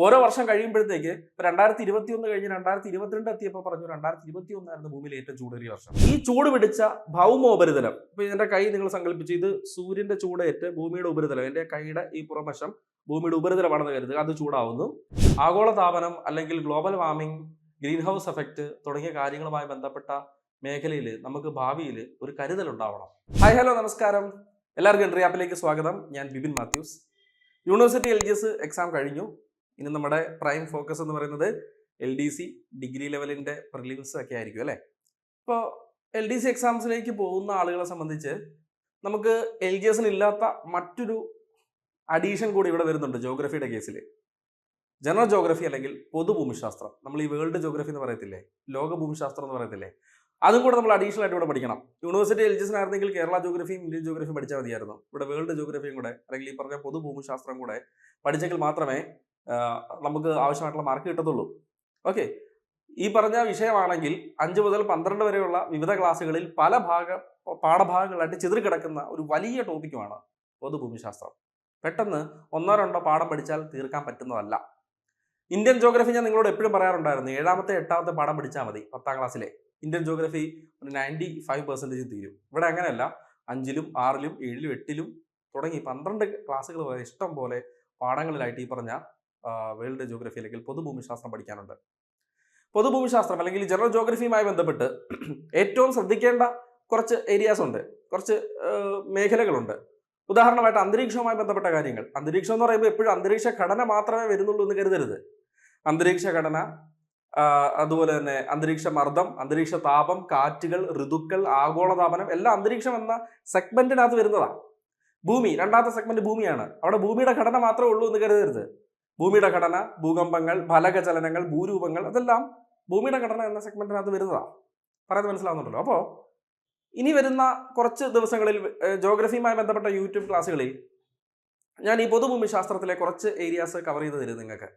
ഓരോ വർഷം കഴിയുമ്പോഴത്തേക്ക് ഇപ്പൊ 2021 കഴിഞ്ഞ് 2022 എത്തിയപ്പോൾ പറഞ്ഞു 2021 ആയിരുന്നു ഭൂമിയിലെ ഏറ്റവും ചൂടേറിയ വർഷം. ഈ ചൂട് പിടിച്ച ഭൗമോപരിതലം, ഇപ്പൊ എന്റെ കൈ നിങ്ങൾ സങ്കല്പിച്ചു, ഇത് സൂര്യന്റെ ചൂടേറ്റ് ഭൂമിയുടെ ഉപരിതലം, എന്റെ കൈയുടെ ഈ പുറംവശം ഭൂമിയുടെ ഉപരിതലമാണെന്ന് കരുതുക, അത് ചൂടാവുന്നു. ആഗോളതാപനം അല്ലെങ്കിൽ global warming, green house effect തുടങ്ങിയ കാര്യങ്ങളുമായി ബന്ധപ്പെട്ട മേഖലയിൽ നമുക്ക് ഭാവിയിൽ ഒരു കരുതൽ ഉണ്ടാവണം. ഹായ് ഹലോ നമസ്കാരം, എല്ലാവർക്കും എൻട്രി ആപ്പിലേക്ക് സ്വാഗതം. ഞാൻ Bibin Mathews. University LGS exam കഴിഞ്ഞു. ഇനി നമ്മുടെ പ്രൈം ഫോക്കസ് എന്ന് പറയുന്നത് LDC ഡിഗ്രി ലെവലിന്റെ പ്രിലിംസ് ഒക്കെ ആയിരിക്കും അല്ലേ. ഇപ്പോൾ LDC എക്സാംസിലേക്ക് പോകുന്ന ആളുകളെ സംബന്ധിച്ച് നമുക്ക് LGSന് ഇല്ലാത്ത മറ്റൊരു അഡീഷൻ കൂടി ഇവിടെ വരുന്നുണ്ട്. ജോഗ്രഫിയുടെ കേസിൽ ജനറൽ ജോഗ്രഫി അല്ലെങ്കിൽ പൊതുഭൂമിശാസ്ത്രം, നമ്മൾ ഈ വേൾഡ് ജോഗ്രഫി എന്ന് പറയത്തില്ലേ, ലോക ഭൂമിശാസ്ത്രം എന്ന് പറയത്തില്ലേ, അതും കൂടെ നമ്മൾ അഡീഷണൽ ആയിട്ട് ഇവിടെ പഠിക്കണം. യൂണിവേഴ്സിറ്റി LGSനായിരുന്നെങ്കിൽ കേരള ജോഗ്രഫിയും ഇന്ത്യൻ ജോഗ്രഫിയും പഠിച്ചാൽ മതിയായിരുന്നു. ഇവിടെ വേൾഡ് ജോഗ്രഫിയും കൂടെ അല്ലെങ്കിൽ ഈ പറഞ്ഞ പൊതുഭൂമിശാസ്ത്രം കൂടെ പഠിച്ചെങ്കിൽ മാത്രമേ നമുക്ക് ആവശ്യമായിട്ടുള്ള മാർക്ക് കിട്ടത്തുള്ളൂ. ഓക്കെ, ഈ പറഞ്ഞ വിഷയമാണെങ്കിൽ 5 മുതൽ 12 വരെയുള്ള വിവിധ ക്ലാസ്സുകളിൽ പല പാഠഭാഗങ്ങളായിട്ട് ചിതറിക്കിടക്കുന്ന ഒരു വലിയ ടോപ്പിക്കുമാണ് പൊതുഭൂമിശാസ്ത്രം. പെട്ടെന്ന് 1-2 പാഠം പഠിച്ചാൽ തീർക്കാൻ പറ്റുന്നതല്ല. ഇന്ത്യൻ ജോഗ്രഫി ഞാൻ നിങ്ങളോട് എപ്പോഴും പറയാറുണ്ടായിരുന്നു, 7ാമത്തെ 8ാമത്തെ പാഠം പഠിച്ചാൽ മതി. 10ാം ക്ലാസ്സിലെ ഇന്ത്യൻ ജോഗ്രഫി ഒരു 95% തീരും. ഇവിടെ അങ്ങനെയല്ല, 5ലും 6ലും 7ലും 8ലും തുടങ്ങി 12 ക്ലാസ്സുകൾ വരെ ഇഷ്ടം പോലെ പാഠങ്ങളിലായിട്ട് ഈ പറഞ്ഞ വേൾഡ് ജോഗ്രഫി അല്ലെങ്കിൽ പൊതുഭൂമിശാസ്ത്രം പഠിക്കാനുണ്ട്. പൊതുഭൂമിശാസ്ത്രം അല്ലെങ്കിൽ ജനറൽ ജോഗ്രഫിയുമായി ബന്ധപ്പെട്ട് ഏറ്റവും ശ്രദ്ധിക്കേണ്ട കുറച്ച് ഏരിയാസ് ഉണ്ട്, കുറച്ച് മേഖലകളുണ്ട്. ഉദാഹരണമായിട്ട് അന്തരീക്ഷവുമായി ബന്ധപ്പെട്ട കാര്യങ്ങൾ. അന്തരീക്ഷം എന്ന് പറയുമ്പോൾ എപ്പോഴും അന്തരീക്ഷ ഘടന മാത്രമേ വരുന്നുള്ളൂ എന്ന് കരുതരുത്. അന്തരീക്ഷ ഘടന, അതുപോലെ തന്നെ അന്തരീക്ഷ മർദ്ദം, അന്തരീക്ഷ താപം, കാറ്റുകൾ, ഋതുക്കൾ, ആഗോളതാപനം എല്ലാം അന്തരീക്ഷം എന്ന സെഗ്മെന്റിനകത്ത് വരുന്നതാണ്. ഭൂമി, 2ാമത്തെ സെഗ്മെന്റ് ഭൂമിയാണ്. അവിടെ ഭൂമിയുടെ ഘടന മാത്രമേ ഉള്ളൂ എന്ന് കരുതരുത്. ഭൂമിയുടെ ഘടന, ഭൂകമ്പങ്ങൾ, ഫലക ചലനങ്ങൾ, ഭൂരൂപങ്ങൾ, അതെല്ലാം ഭൂമിയുടെ ഘടന എന്ന സെഗ്മെന്റിനകത്ത് വരുന്നതാണ്. പറയുന്നത് മനസ്സിലാവുന്നുണ്ടല്ലോ. അപ്പോൾ ഇനി വരുന്ന കുറച്ച് ദിവസങ്ങളിൽ ജോഗ്രഫിയുമായി ബന്ധപ്പെട്ട യൂട്യൂബ് ക്ലാസ്സുകളിൽ ഞാൻ ഈ പൊതുഭൂമിശാസ്ത്രത്തിലെ കുറച്ച് ഏരിയാസ് കവർ ചെയ്ത് തരും നിങ്ങൾക്ക്.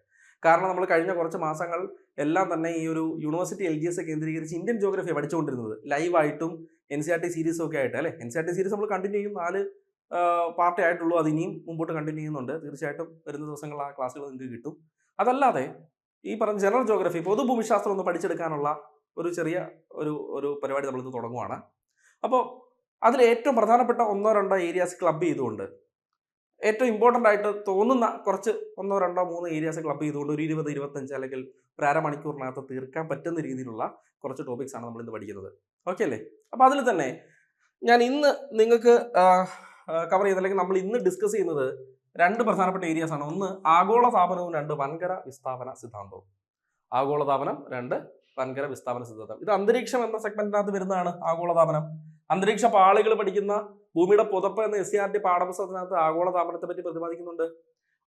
കാരണം നമ്മൾ കഴിഞ്ഞ കുറച്ച് മാസങ്ങൾ എല്ലാം തന്നെ ഈ ഒരു യൂണിവേഴ്സിറ്റി LGS കേന്ദ്രീകരിച്ച് ഇന്ത്യൻ ജോഗ്രഫി പഠിച്ചുകൊണ്ടിരുന്നത് ലൈവായിട്ടും NCERT സീരീസും ഒക്കെ ആയിട്ട് അല്ലേ. NCERT സീരീസ് നമ്മൾ കണ്ടിന്യൂ ചെയ്യും, 4 പാർട്ടി ആയിട്ടുള്ളൂ. അത് ഇനിയും മുമ്പോട്ട് കണ്ടിന്യൂ ചെയ്യുന്നുണ്ട്. തീർച്ചയായിട്ടും വരുന്ന ദിവസങ്ങളിൽ ആ ക്ലാസ്സുകൾ നിങ്ങൾക്ക് കിട്ടും. അതല്ലാതെ ഈ പറഞ്ഞ ജനറൽ ജോഗ്രഫി, പൊതുഭൂമിശാസ്ത്രം ഒന്ന് പഠിച്ചെടുക്കാനുള്ള ഒരു ചെറിയ ഒരു പരിപാടി നമ്മളിത് തുടങ്ങുവാണ്. അപ്പോൾ അതിൽ ഏറ്റവും പ്രധാനപ്പെട്ട 1-2 ഏരിയാസ് ക്ലബ് ചെയ്തുകൊണ്ട്, ഏറ്റവും ഇമ്പോർട്ടൻ്റ് ആയിട്ട് തോന്നുന്ന കുറച്ച് 1-2-3 ഏരിയാസ് ക്ലബ് ചെയ്തുകൊണ്ട് ഒരു 20-25 അല്ലെങ്കിൽ ഒരു അരമണിക്കൂറിനകത്ത് തീർക്കാൻ പറ്റുന്ന രീതിയിലുള്ള കുറച്ച് ടോപ്പിക്സ് ആണ് നമ്മൾ ഇന്ന് പഠിക്കുന്നത്. ഓക്കെ അല്ലേ. അപ്പോൾ അതിൽ തന്നെ ഞാൻ ഇന്ന് നിങ്ങൾക്ക് കവർ ചെയ്ത് അല്ലെങ്കിൽ നമ്മൾ ഇന്ന് ഡിസ്കസ് ചെയ്യുന്നത് 2 പ്രധാനപ്പെട്ട ഏരിയാസ് ആണ്. ഒന്ന് ആഗോളതാപനവും, 2 വൻകര വിസ്ഥാപന സിദ്ധാന്തവും. ആഗോളതാപനം, 2 വൻകര വിസ്ഥാപന സിദ്ധാന്തം. ഇത് അന്തരീക്ഷം എന്ന സെഗ്മെന്റിനകത്ത് വരുന്നതാണ് ആഗോളതാപനം. അന്തരീക്ഷ പാളികൾ പഠിക്കുന്ന ഭൂമിയുടെ പുതപ്പ് എന്ന SCERT പാഠപുസ്തകത്തിനകത്ത് ആഗോളതാപനത്തെ പറ്റി പ്രതിപാദിക്കുന്നുണ്ട്.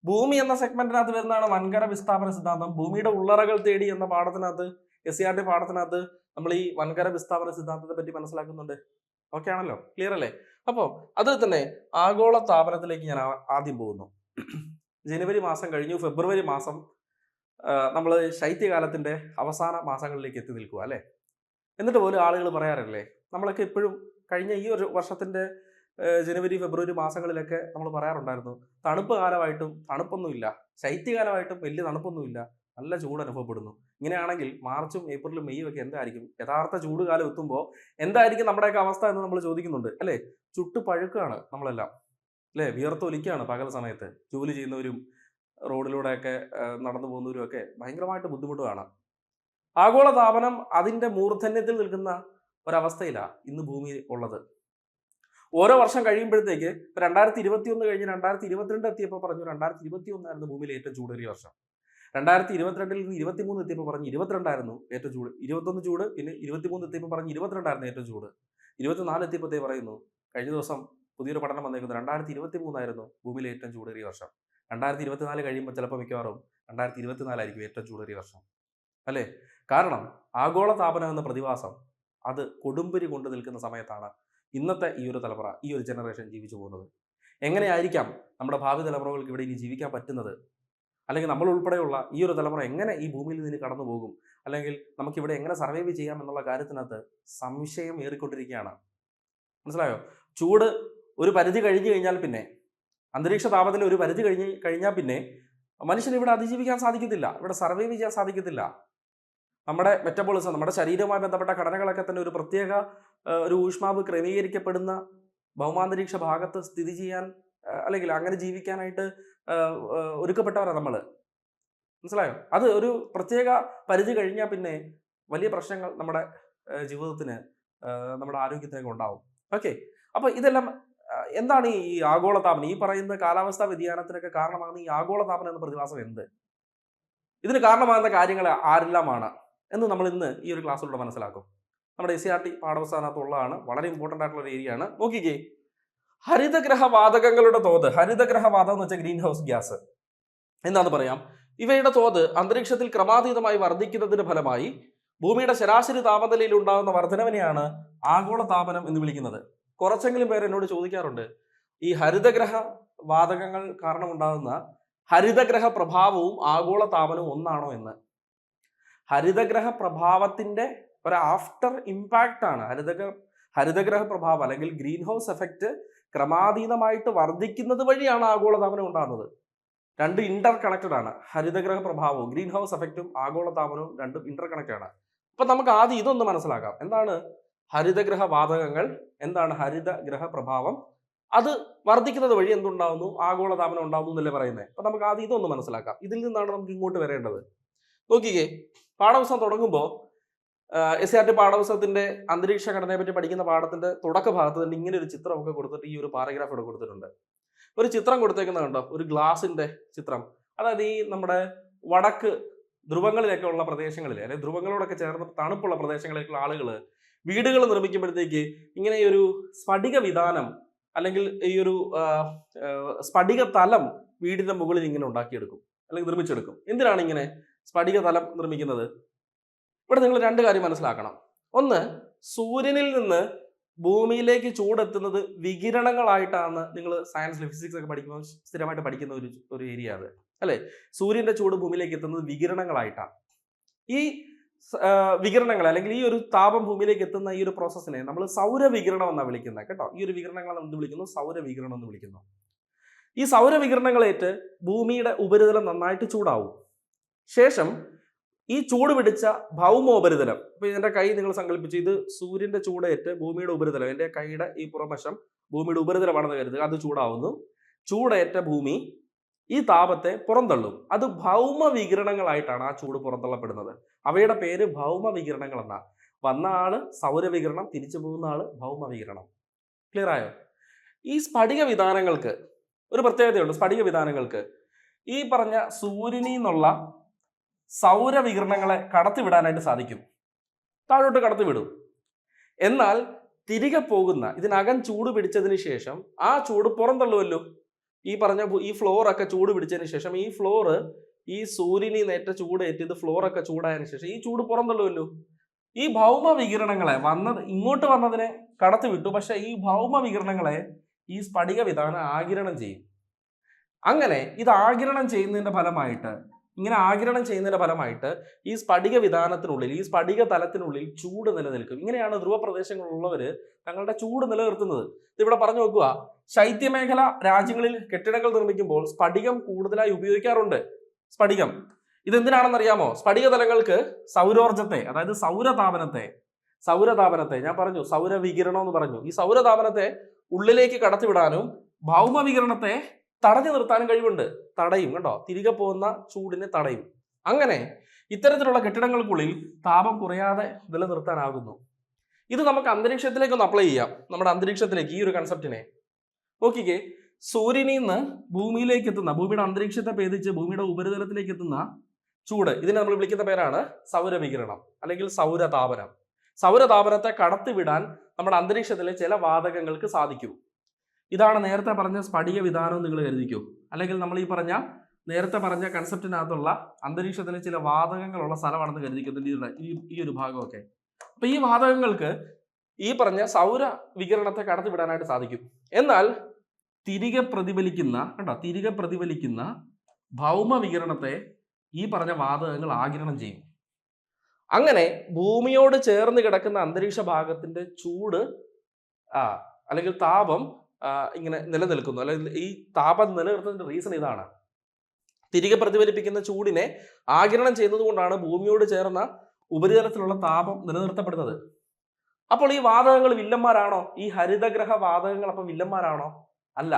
ഭൂമി എന്ന സെഗ്മെന്റിനകത്ത് വരുന്നതാണ് വൻകര വിസ്ഥാപന സിദ്ധാന്തം. ഭൂമിയുടെ ഉള്ളറകൾ തേടി എന്ന പാഠത്തിനകത്ത്, SCERT പാഠത്തിനകത്ത് നമ്മൾ ഈ വൻകര വിസ്ഥാപന സിദ്ധാന്തത്തെ പറ്റി മനസ്സിലാക്കുന്നുണ്ട്. ഓക്കെ ആണല്ലോ, ക്ലിയർ അല്ലേ. അപ്പോൾ അതിൽ തന്നെ ആഗോള താപനത്തിലേക്ക് ഞാൻ ആദ്യം പോകുന്നു. ജനുവരി മാസം കഴിഞ്ഞു, ഫെബ്രുവരി മാസം നമ്മൾ ശൈത്യകാലത്തിന്റെ അവസാന മാസങ്ങളിലേക്ക് എത്തി നിൽക്കുക അല്ലേ. എന്നിട്ട് പോലും ആളുകൾ പറയാറില്ലേ, നമ്മളൊക്കെ ഇപ്പോഴും കഴിഞ്ഞ ഈ ഒരു വർഷത്തിന്റെ ജനുവരി ഫെബ്രുവരി മാസങ്ങളിലൊക്കെ നമ്മൾ പറയാറുണ്ടായിരുന്നു, തണുപ്പ് കാലമായിട്ടും തണുപ്പൊന്നുമില്ല, ശൈത്യകാലമായിട്ടും വലിയ തണുപ്പൊന്നുമില്ല, നല്ല ചൂട് അനുഭവപ്പെടുന്നു. ഇങ്ങനെയാണെങ്കിൽ മാർച്ചും ഏപ്രിലും മെയ്യും ഒക്കെ എന്തായിരിക്കും, യഥാർത്ഥ ചൂട് കാലം എത്തുമ്പോൾ എന്തായിരിക്കും നമ്മുടെയൊക്കെ അവസ്ഥ എന്ന് നമ്മൾ ചോദിക്കുന്നുണ്ട് അല്ലേ. ചുട്ടു പഴുക്കാണ് നമ്മളെല്ലാം അല്ലേ, വിയർത്തൊലിക്കുകയാണ് പകൽ സമയത്ത്. ജോലി ചെയ്യുന്നവരും റോഡിലൂടെയൊക്കെ നടന്നു പോകുന്നവരും ഒക്കെ ഭയങ്കരമായിട്ട് ബുദ്ധിമുട്ടുകയാണ്. ആഗോളതാപനം അതിൻ്റെ മൂർധന്യത്തിൽ നിൽക്കുന്ന ഒരവസ്ഥയിലാണ് ഇന്ന് ഭൂമി ഉള്ളത്. ഓരോ വർഷം കഴിയുമ്പോഴത്തേക്ക് 2021 കഴിഞ്ഞ് 2022 എത്തിയപ്പോൾ പറഞ്ഞു 2021 ആയിരുന്നു ഭൂമിയിലെ ഏറ്റവും ചൂടേറിയ വർഷം. 2022 നിന്ന് 23 എത്തിയപ്പോൾ പറഞ്ഞു 22 ആയിരുന്നു ഏറ്റവും ചൂട്. 21 ചൂട്, പിന്നെ 23 എത്തിയപ്പോൾ പറഞ്ഞു 22 ആയിരുന്നു ഏറ്റവും ചൂട്. 24 എത്തിയപ്പോഴത്തേ പറയുന്നു, കഴിഞ്ഞ ദിവസം പുതിയൊരു പഠനം വന്നേക്കുന്നു, 2023 ആയിരുന്നു ഭൂമിയിലെ ഏറ്റവും ചൂടേറിയ വർഷം. 2024 കഴിയുമ്പോൾ ചിലപ്പോൾ മിക്കവാറും 2024 ആയിരിക്കും ഏറ്റവും ചൂടേറിയ വർഷം അല്ലേ. കാരണം ആഗോളതാപനം എന്ന പ്രതിഭാസം അത് കൊടുമ്പിരി കൊണ്ട് നിൽക്കുന്ന സമയത്താണ് ഇന്നത്തെ ഈ ഒരു തലമുറ, ഈ ഒരു ജനറേഷൻ ജീവിച്ചു പോകുന്നത്. എങ്ങനെയായിരിക്കാം നമ്മുടെ ഭാവി തലമുറകൾക്ക് ഇവിടെ ഇനി ജീവിക്കാൻ പറ്റുന്നത്, അല്ലെങ്കിൽ നമ്മൾ ഉൾപ്പെടെയുള്ള ഈ ഒരു തലമുറ എങ്ങനെ ഈ ഭൂമിയിൽ നിന്ന് കടന്നു പോകും, അല്ലെങ്കിൽ നമുക്കിവിടെ എങ്ങനെ സർവൈവ് ചെയ്യാം എന്നുള്ള കാര്യത്തിനകത്ത് സംശയം ഏറിക്കൊണ്ടിരിക്കുകയാണ്. മനസ്സിലായോ. ചൂട് ഒരു പരിധി കഴിഞ്ഞു കഴിഞ്ഞാൽ പിന്നെ, അന്തരീക്ഷ താപനില ഒരു പരിധി കഴിഞ്ഞാൽ പിന്നെ മനുഷ്യന് ഇവിടെ അതിജീവിക്കാൻ സാധിക്കത്തില്ല, ഇവിടെ സർവൈവ് ചെയ്യാൻ സാധിക്കത്തില്ല. നമ്മുടെ മെറ്റബോളിസം, നമ്മുടെ ശരീരവുമായി ബന്ധപ്പെട്ട ഘടനകളൊക്കെ തന്നെ ഒരു പ്രത്യേക ഒരു ഊഷ്മാവ് ക്രമീകരിക്കപ്പെടുന്ന ഭൗമാന്തരീക്ഷ ഭാഗത്ത് സ്ഥിതി ചെയ്യാൻ അല്ലെങ്കിൽ അങ്ങനെ ജീവിക്കാനായിട്ട് ഒരുക്കപ്പെട്ടവരാണ് നമ്മൾ. മനസ്സിലായോ? അത് ഒരു പ്രത്യേക പരിധി കഴിഞ്ഞാൽ പിന്നെ വലിയ പ്രശ്നങ്ങൾ നമ്മുടെ ജീവിതത്തിന് നമ്മുടെ ആരോഗ്യത്തിനൊക്കെ ഉണ്ടാവും. ഓക്കെ, അപ്പൊ ഇതെല്ലാം എന്താണ് ഈ ആഗോളതാപനം, ഈ പറയുന്ന കാലാവസ്ഥാ വ്യതിയാനത്തിനൊക്കെ കാരണമാകുന്ന ഈ ആഗോളതാപനം എന്ന പ്രതിഭാസം എന്ത്? ഇതിന് കാരണമാകുന്ന കാര്യങ്ങൾ ആരെല്ലാമാണ് എന്ന് നമ്മൾ ഇന്ന് ഈ ഒരു ക്ലാസ്സിലൂടെ മനസ്സിലാക്കും. നമ്മുടെ SCERT പാഠപുസ്തകത്തിനകത്തുള്ളതാണ്, വളരെ ഇമ്പോർട്ടൻ്റ് ആയിട്ടുള്ള ഒരു ഏരിയ ആണ്. നോക്കിക്കേ, ഹരിതഗ്രഹ വാതകങ്ങളുടെ തോത്. ഹരിതഗ്രഹ വാതകം എന്ന് വെച്ചാൽ ഗ്രീൻ ഹൗസ് ഗ്യാസ് എന്താണെന്ന് പറയാം. ഇവയുടെ തോത് അന്തരീക്ഷത്തിൽ ക്രമാതീതമായി വർദ്ധിക്കുന്നതിന് ഫലമായി ഭൂമിയുടെ ശരാശരി താപനിലയിൽ ഉണ്ടാകുന്ന വർധനവിനെയാണ് ആഗോളതാപനം എന്ന് വിളിക്കുന്നത്. കുറച്ചെങ്കിലും പേര് എന്നോട് ചോദിക്കാറുണ്ട്, ഈ ഹരിതഗ്രഹ വാതകങ്ങൾ കാരണമുണ്ടാകുന്ന ഹരിതഗ്രഹ പ്രഭാവവും ആഗോളതാപനവും ഒന്നാണോ എന്ന്. ഹരിതഗ്രഹ പ്രഭാവത്തിന്റെ ഒരു ആഫ്റ്റർ ഇമ്പാക്റ്റ് ആണ് ഹരിതഗ്രഹ പ്രഭാവം അല്ലെങ്കിൽ ഗ്രീൻ ഹൗസ് എഫക്റ്റ് ക്രമാതീതമായിട്ട് വർദ്ധിക്കുന്നത് വഴിയാണ് ആഗോളതാപനം ഉണ്ടാകുന്നത്. രണ്ട് ഇന്റർ കണക്റ്റഡ് ആണ്. ഹരിതഗ്രഹ പ്രഭാവവും ഗ്രീൻ ഹൗസ് എഫക്റ്റും ആഗോളതാപനവും രണ്ടും ഇന്റർ കണക്റ്റഡ് ആണ്. അപ്പൊ നമുക്ക് ആദ്യം ഇതൊന്ന് മനസ്സിലാക്കാം. എന്താണ് ഹരിതഗ്രഹ വാതകങ്ങൾ, എന്താണ് ഹരിതഗ്രഹ പ്രഭാവം, അത് വർദ്ധിക്കുന്നത് വഴി എന്തുണ്ടാവുന്നു, ആഗോളതാപനം ഉണ്ടാവുന്നു എന്നല്ലേ പറയുന്നത്. അപ്പൊ നമുക്ക് ആദ്യം ഇതൊന്ന് മനസ്സിലാക്കാം. ഇതിൽ നിന്നാണ് നമുക്ക് ഇങ്ങോട്ട് വരേണ്ടത്. നോക്കിക്കേ, പാഠപുസ്തകം തുടങ്ങുമ്പോൾ SCERT പാഠപുസ്തകത്തിന്റെ അന്തരീക്ഷ ഘടനയെ പറ്റി പഠിക്കുന്ന പാഠത്തിന്റെ തുടക്ക ഭാഗത്ത് തന്നെ ഇങ്ങനെ ഒരു ചിത്രമൊക്കെ കൊടുത്തിട്ട് ഈ ഒരു പാരഗ്രാഫ് ഇവിടെ കൊടുത്തിട്ടുണ്ട്. ഒരു ചിത്രം കൊടുത്തേക്കുന്നത് കണ്ടോ, ഒരു ഗ്ലാസിന്റെ ചിത്രം. അതായത് ഈ നമ്മുടെ വടക്ക് ധ്രുവങ്ങളിലൊക്കെ ഉള്ള പ്രദേശങ്ങളിൽ, അല്ലെങ്കിൽ ധ്രുവങ്ങളോടൊക്കെ ചേർന്ന് തണുപ്പുള്ള പ്രദേശങ്ങളിലേക്കുള്ള ആളുകൾ വീടുകൾ നിർമ്മിക്കുമ്പോഴത്തേക്ക് ഇങ്ങനെ ഈ ഒരു സ്ഫടിക വിധാനം അല്ലെങ്കിൽ ഈ ഒരു സ്ഫടിക തലം വീടിന്റെ മുകളിൽ ഇങ്ങനെ ഉണ്ടാക്കിയെടുക്കും അല്ലെങ്കിൽ നിർമ്മിച്ചെടുക്കും. എന്തിനാണ് ഇങ്ങനെ സ്ഫടിക തലം നിർമ്മിക്കുന്നത്? ഇവിടെ നിങ്ങൾ രണ്ട് കാര്യം മനസ്സിലാക്കണം. ഒന്ന്, സൂര്യനിൽ നിന്ന് ഭൂമിയിലേക്ക് ചൂടെത്തുന്നത് വികിരണങ്ങളായിട്ടാണ്. നിങ്ങൾ സയൻസിൽ ഫിസിക്സ് ഒക്കെ പഠിക്കുമ്പോൾ സ്ഥിരമായിട്ട് പഠിക്കുന്ന ഒരു ഏരിയ അത് അല്ലെ. സൂര്യന്റെ ചൂട് ഭൂമിയിലേക്ക് എത്തുന്നത് വികിരണങ്ങളായിട്ടാണ്. ഈ വികിരണങ്ങൾ അല്ലെങ്കിൽ ഈ ഒരു താപം ഭൂമിയിലേക്ക് എത്തുന്ന ഈ ഒരു പ്രോസസ്സിനെ നമ്മൾ സൗരവികിരണം എന്നാണ് വിളിക്കുന്നത് കേട്ടോ. ഈ ഒരു വികിരണങ്ങൾ എന്ത് വിളിക്കുന്നു? സൗരവികിരണം എന്ന് വിളിക്കുന്നു. ഈ സൗരവികിരണങ്ങളേറ്റ് ഭൂമിയുടെ ഉപരിതലം നന്നായിട്ട് ചൂടാവും. ശേഷം ഈ ചൂട് പിടിച്ച ഭൗമോപരിതലം, ഇപ്പൊ എന്റെ കൈ നിങ്ങൾ സങ്കല്പിച്ചു, ഇത് സൂര്യന്റെ ചൂടേറ്റ് ഭൂമിയുടെ ഉപരിതലം, എന്റെ കൈയുടെ ഈ പുറംവശം ഭൂമിയുടെ ഉപരിതലമാണെന്ന് കരുതുക, അത് ചൂടാവുന്നു. ചൂടേറ്റ ഭൂമി ഈ താപത്തെ പുറന്തള്ളും. അത് ഭൗമ വികിരണങ്ങളായിട്ടാണ് ആ ചൂട് പുറന്തള്ളപ്പെടുന്നത്. അവയുടെ പേര് ഭൗമ വികിരണങ്ങൾ എന്നാ. വന്ന ആള് സൗരവികിരണം, തിരിച്ചു പോകുന്ന ആള് ഭൗമ വികിരണം. ക്ലിയർ ആയോ? ഈ സ്ഫടിക വിധാനങ്ങൾക്ക് ഒരു പ്രത്യേകതയുണ്ട്. സ്ഫടിക വിധാനങ്ങൾക്ക് ഈ പറഞ്ഞ സൂര്യനിൽ നിന്നുള്ള സൗരവികിരണങ്ങളെ കടത്തിവിടാനായിട്ട് സാധിക്കും, താഴോട്ട് കടത്തിവിടും. എന്നാൽ തിരികെ പോകുന്ന, ഇതിനകം ചൂട് പിടിച്ചതിന് ശേഷം ആ ചൂട് പുറന്തള്ളുമല്ലോ. ഈ പറഞ്ഞ ഈ ഫ്ലോറൊക്കെ ചൂട് പിടിച്ചതിന് ശേഷം ഈ ഫ്ലോറ് ഈ സൂര്യനിൽ നേറ്റ ചൂടേറ്റ് ഇത് ഫ്ലോറൊക്കെ ചൂടായതിനു ശേഷം ഈ ചൂട് പുറന്തള്ളുമല്ലോ. ഈ ഭൗമ വികിരണങ്ങളെ ഇങ്ങോട്ട് വന്നതിനെ കടത്തിവിട്ടു, പക്ഷെ ഈ ഭൗമ വികിരണങ്ങളെ ഈ സ്ഫടിക വിധാനം ആഗിരണം ചെയ്യും. അങ്ങനെ ഇത് ആഗിരണം ചെയ്യുന്നതിന്റെ ഫലമായിട്ട് ഈ സ്ഫടിക വിധാനത്തിനുള്ളിൽ, ഈ സ്ഫടിക തലത്തിനുള്ളിൽ ചൂട് നിലനിൽക്കും. ഇങ്ങനെയാണ് ധ്രുവ പ്രദേശങ്ങളിലുള്ളവര് തങ്ങളുടെ ചൂട് നിലനിർത്തുന്നത്. ഇവിടെ പറഞ്ഞു നോക്കുക, ശൈത്യമേഖല രാജ്യങ്ങളിൽ കെട്ടിടങ്ങൾ നിർമ്മിക്കുമ്പോൾ സ്ഫടികം കൂടുതലായി ഉപയോഗിക്കാറുണ്ട്. സ്ഫടികം ഇതെന്തിനാണെന്നറിയാമോ? സ്ഫടിക തലങ്ങൾക്ക് സൗരോർജത്തെ, അതായത് സൗരതാപനത്തെ ഞാൻ പറഞ്ഞു, സൗരവികിരണം എന്ന് പറഞ്ഞു. ഈ സൗരതാപനത്തെ ഉള്ളിലേക്ക് കടത്തിവിടാനും ഭൗമവികിരണത്തെ തടഞ്ഞു നിർത്താനും കഴിവുണ്ട്. തടയും കേട്ടോ, തിരികെ പോകുന്ന ചൂടിനെ തടയും. അങ്ങനെ ഇത്തരത്തിലുള്ള കെട്ടിടങ്ങൾക്കുള്ളിൽ താപം കുറയാതെ നിലനിർത്താനാകുന്നു. ഇത് നമുക്ക് അന്തരീക്ഷത്തിലേക്ക് ഒന്ന് അപ്ലൈ ചെയ്യാം. നമ്മുടെ അന്തരീക്ഷത്തിലേക്ക് ഈ ഒരു കൺസെപ്റ്റിനെ നോക്കിക്കേ. സൂര്യനിൽ നിന്ന് ഭൂമിയിലേക്ക് എത്തുന്ന, ഭൂമിയുടെ അന്തരീക്ഷത്തെ ഭേദിച്ച് ഭൂമിയുടെ ഉപരിതലത്തിലേക്ക് എത്തുന്ന ചൂട്, ഇതിനെ നമ്മൾ വിളിക്കുന്ന പേരാണ് സൗരവികിരണം അല്ലെങ്കിൽ സൗരതാപനം. സൗരതാപനത്തെ കടത്തിവിടാൻ നമ്മുടെ അന്തരീക്ഷത്തിലെ ചില വാതകങ്ങൾക്ക് സാധിക്കും. ഇതാണ് നേരത്തെ പറഞ്ഞ സ്ഫടിക വിധാനം നിങ്ങൾ കരുതിക്കൂ. അല്ലെങ്കിൽ നമ്മൾ ഈ നേരത്തെ പറഞ്ഞ കൺസെപ്റ്റിനകത്തുള്ള അന്തരീക്ഷത്തിലെ ചില വാതകങ്ങളുള്ള സ്ഥലമാണെന്ന് കരുതിക്കുന്നുണ്ട് ഈ ഒരു ഭാഗമൊക്കെ. അപ്പൊ ഈ വാതകങ്ങൾക്ക് ഈ പറഞ്ഞ സൗര വികിരണത്തെ കടത്തിവിടാനായിട്ട് സാധിക്കും. എന്നാൽ തിരികെ പ്രതിഫലിക്കുന്ന ഭൗമ വികിരണത്തെ ഈ പറഞ്ഞ വാതകങ്ങൾ ആഗിരണം ചെയ്യും. അങ്ങനെ ഭൂമിയോട് ചേർന്ന് കിടക്കുന്ന അന്തരീക്ഷ ഭാഗത്തിന്റെ ചൂട് അല്ലെങ്കിൽ താപം ഇങ്ങനെ നിലനിൽക്കുന്നു. അല്ലെങ്കിൽ ഈ താപം നിലനിർത്തുന്നതിന്റെ റീസൺ ഇതാണ്. തിരികെ പ്രതിഫലിപ്പിക്കുന്ന ചൂടിനെ ആഗിരണം ചെയ്യുന്നത് കൊണ്ടാണ് ഭൂമിയോട് ചേർന്ന ഉപരിതലത്തിലുള്ള താപം നിലനിർത്തപ്പെടുന്നത്. അപ്പോൾ ഈ വാതകങ്ങൾ വില്ലന്മാരാണോ? ഈ ഹരിതഗ്രഹ വാതകങ്ങൾ അപ്പം വില്ലന്മാരാണോ? അല്ല.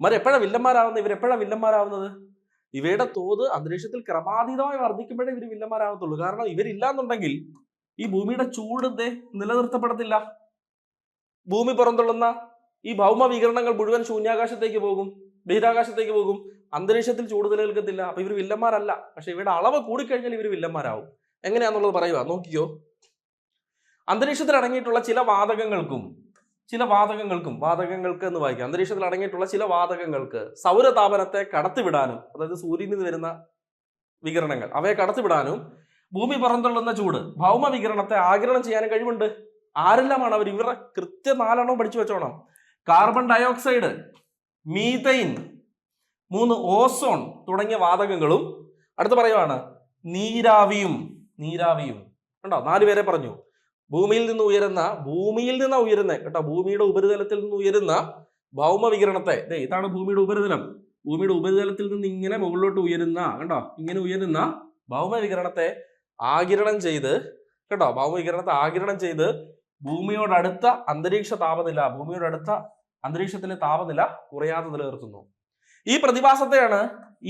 എപ്പോഴാണ് വില്ലന്മാരാവുന്നത്? ഇവരെപ്പോഴാണ് വില്ലന്മാരാവുന്നത്? ഇവയുടെ തോത് അന്തരീക്ഷത്തിൽ ക്രമാതീതമായി വർദ്ധിക്കുമ്പോഴേ ഇവർ വില്ലന്മാരാവത്തുള്ളൂ. കാരണം ഇവരില്ലാന്നുണ്ടെങ്കിൽ ഈ ഭൂമിയുടെ ചൂട് നിലനിർത്തപ്പെടത്തില്ല. ഭൂമി പുറന്തള്ളുന്ന ഈ ഭൗമ വികിരണങ്ങൾ മുഴുവൻ ശൂന്യാകാശത്തേക്ക് പോകും, ബഹിരാകാശത്തേക്ക് പോകും. അന്തരീക്ഷത്തിൽ ചൂട് നിലനിൽക്കത്തില്ല. അപ്പൊ ഇവർ വില്ലന്മാരല്ല. പക്ഷെ ഇവരുടെ അളവ് കൂടിക്കഴിഞ്ഞാൽ ഇവർ വില്ലന്മാരാവും. എങ്ങനെയാന്നുള്ളത് പറയുക, നോക്കിക്കോ. അന്തരീക്ഷത്തിൽ അടങ്ങിയിട്ടുള്ള ചില വാതകങ്ങൾക്ക് എന്ന് വായിക്കാം. അന്തരീക്ഷത്തിൽ അടങ്ങിയിട്ടുള്ള ചില വാതകങ്ങൾക്ക് സൗരതാപനത്തെ കടത്തിവിടാനും, അതായത് സൂര്യനിൽ നിന്ന് വരുന്ന വികിരണങ്ങൾ അവയെ കടത്തിവിടാനും ഭൂമി പുറന്തള്ളുന്ന ചൂട് ഭൗമ വികിരണത്തെ ആഗിരണം ചെയ്യാനും കഴിവുണ്ട്. ആരെല്ലാമാണ് അവർ? ഇവരുടെ കൃത്യ 4 പഠിച്ചു വെച്ചോണം. കാർബൺ ഡയോക്സൈഡ്, മീഥൈൻ, 3 ഓസോൺ തുടങ്ങിയ വാതകങ്ങളും, അടുത്ത് പറയുവാണ് നീരാവിയും കണ്ടോ? 4 പേരെ പറഞ്ഞു. ഭൂമിയിൽ നിന്ന് ഉയരുന്ന കേട്ടോ, ഭൂമിയുടെ ഉപരിതലത്തിൽ നിന്ന് ഉയരുന്ന ഭൗമ വികിരണത്തെ, ഇതാണ് ഭൂമിയുടെ ഉപരിതലം. ഭൂമിയുടെ ഉപരിതലത്തിൽ നിന്ന് ഇങ്ങനെ മുകളിലോട്ട് ഉയരുന്ന, കണ്ടോ, ഇങ്ങനെ ഉയരുന്ന ഭൗമ വികിരണത്തെ ആഗിരണം ചെയ്ത്, കേട്ടോ, ഭൗമ വികിരണത്തെ ആഗിരണം ചെയ്ത് ഭൂമിയോടടുത്ത അന്തരീക്ഷത്തിലെ താപനില കുറയാതെ നിലനിർത്തുന്നു. ഈ പ്രതിഭാസത്തെയാണ്,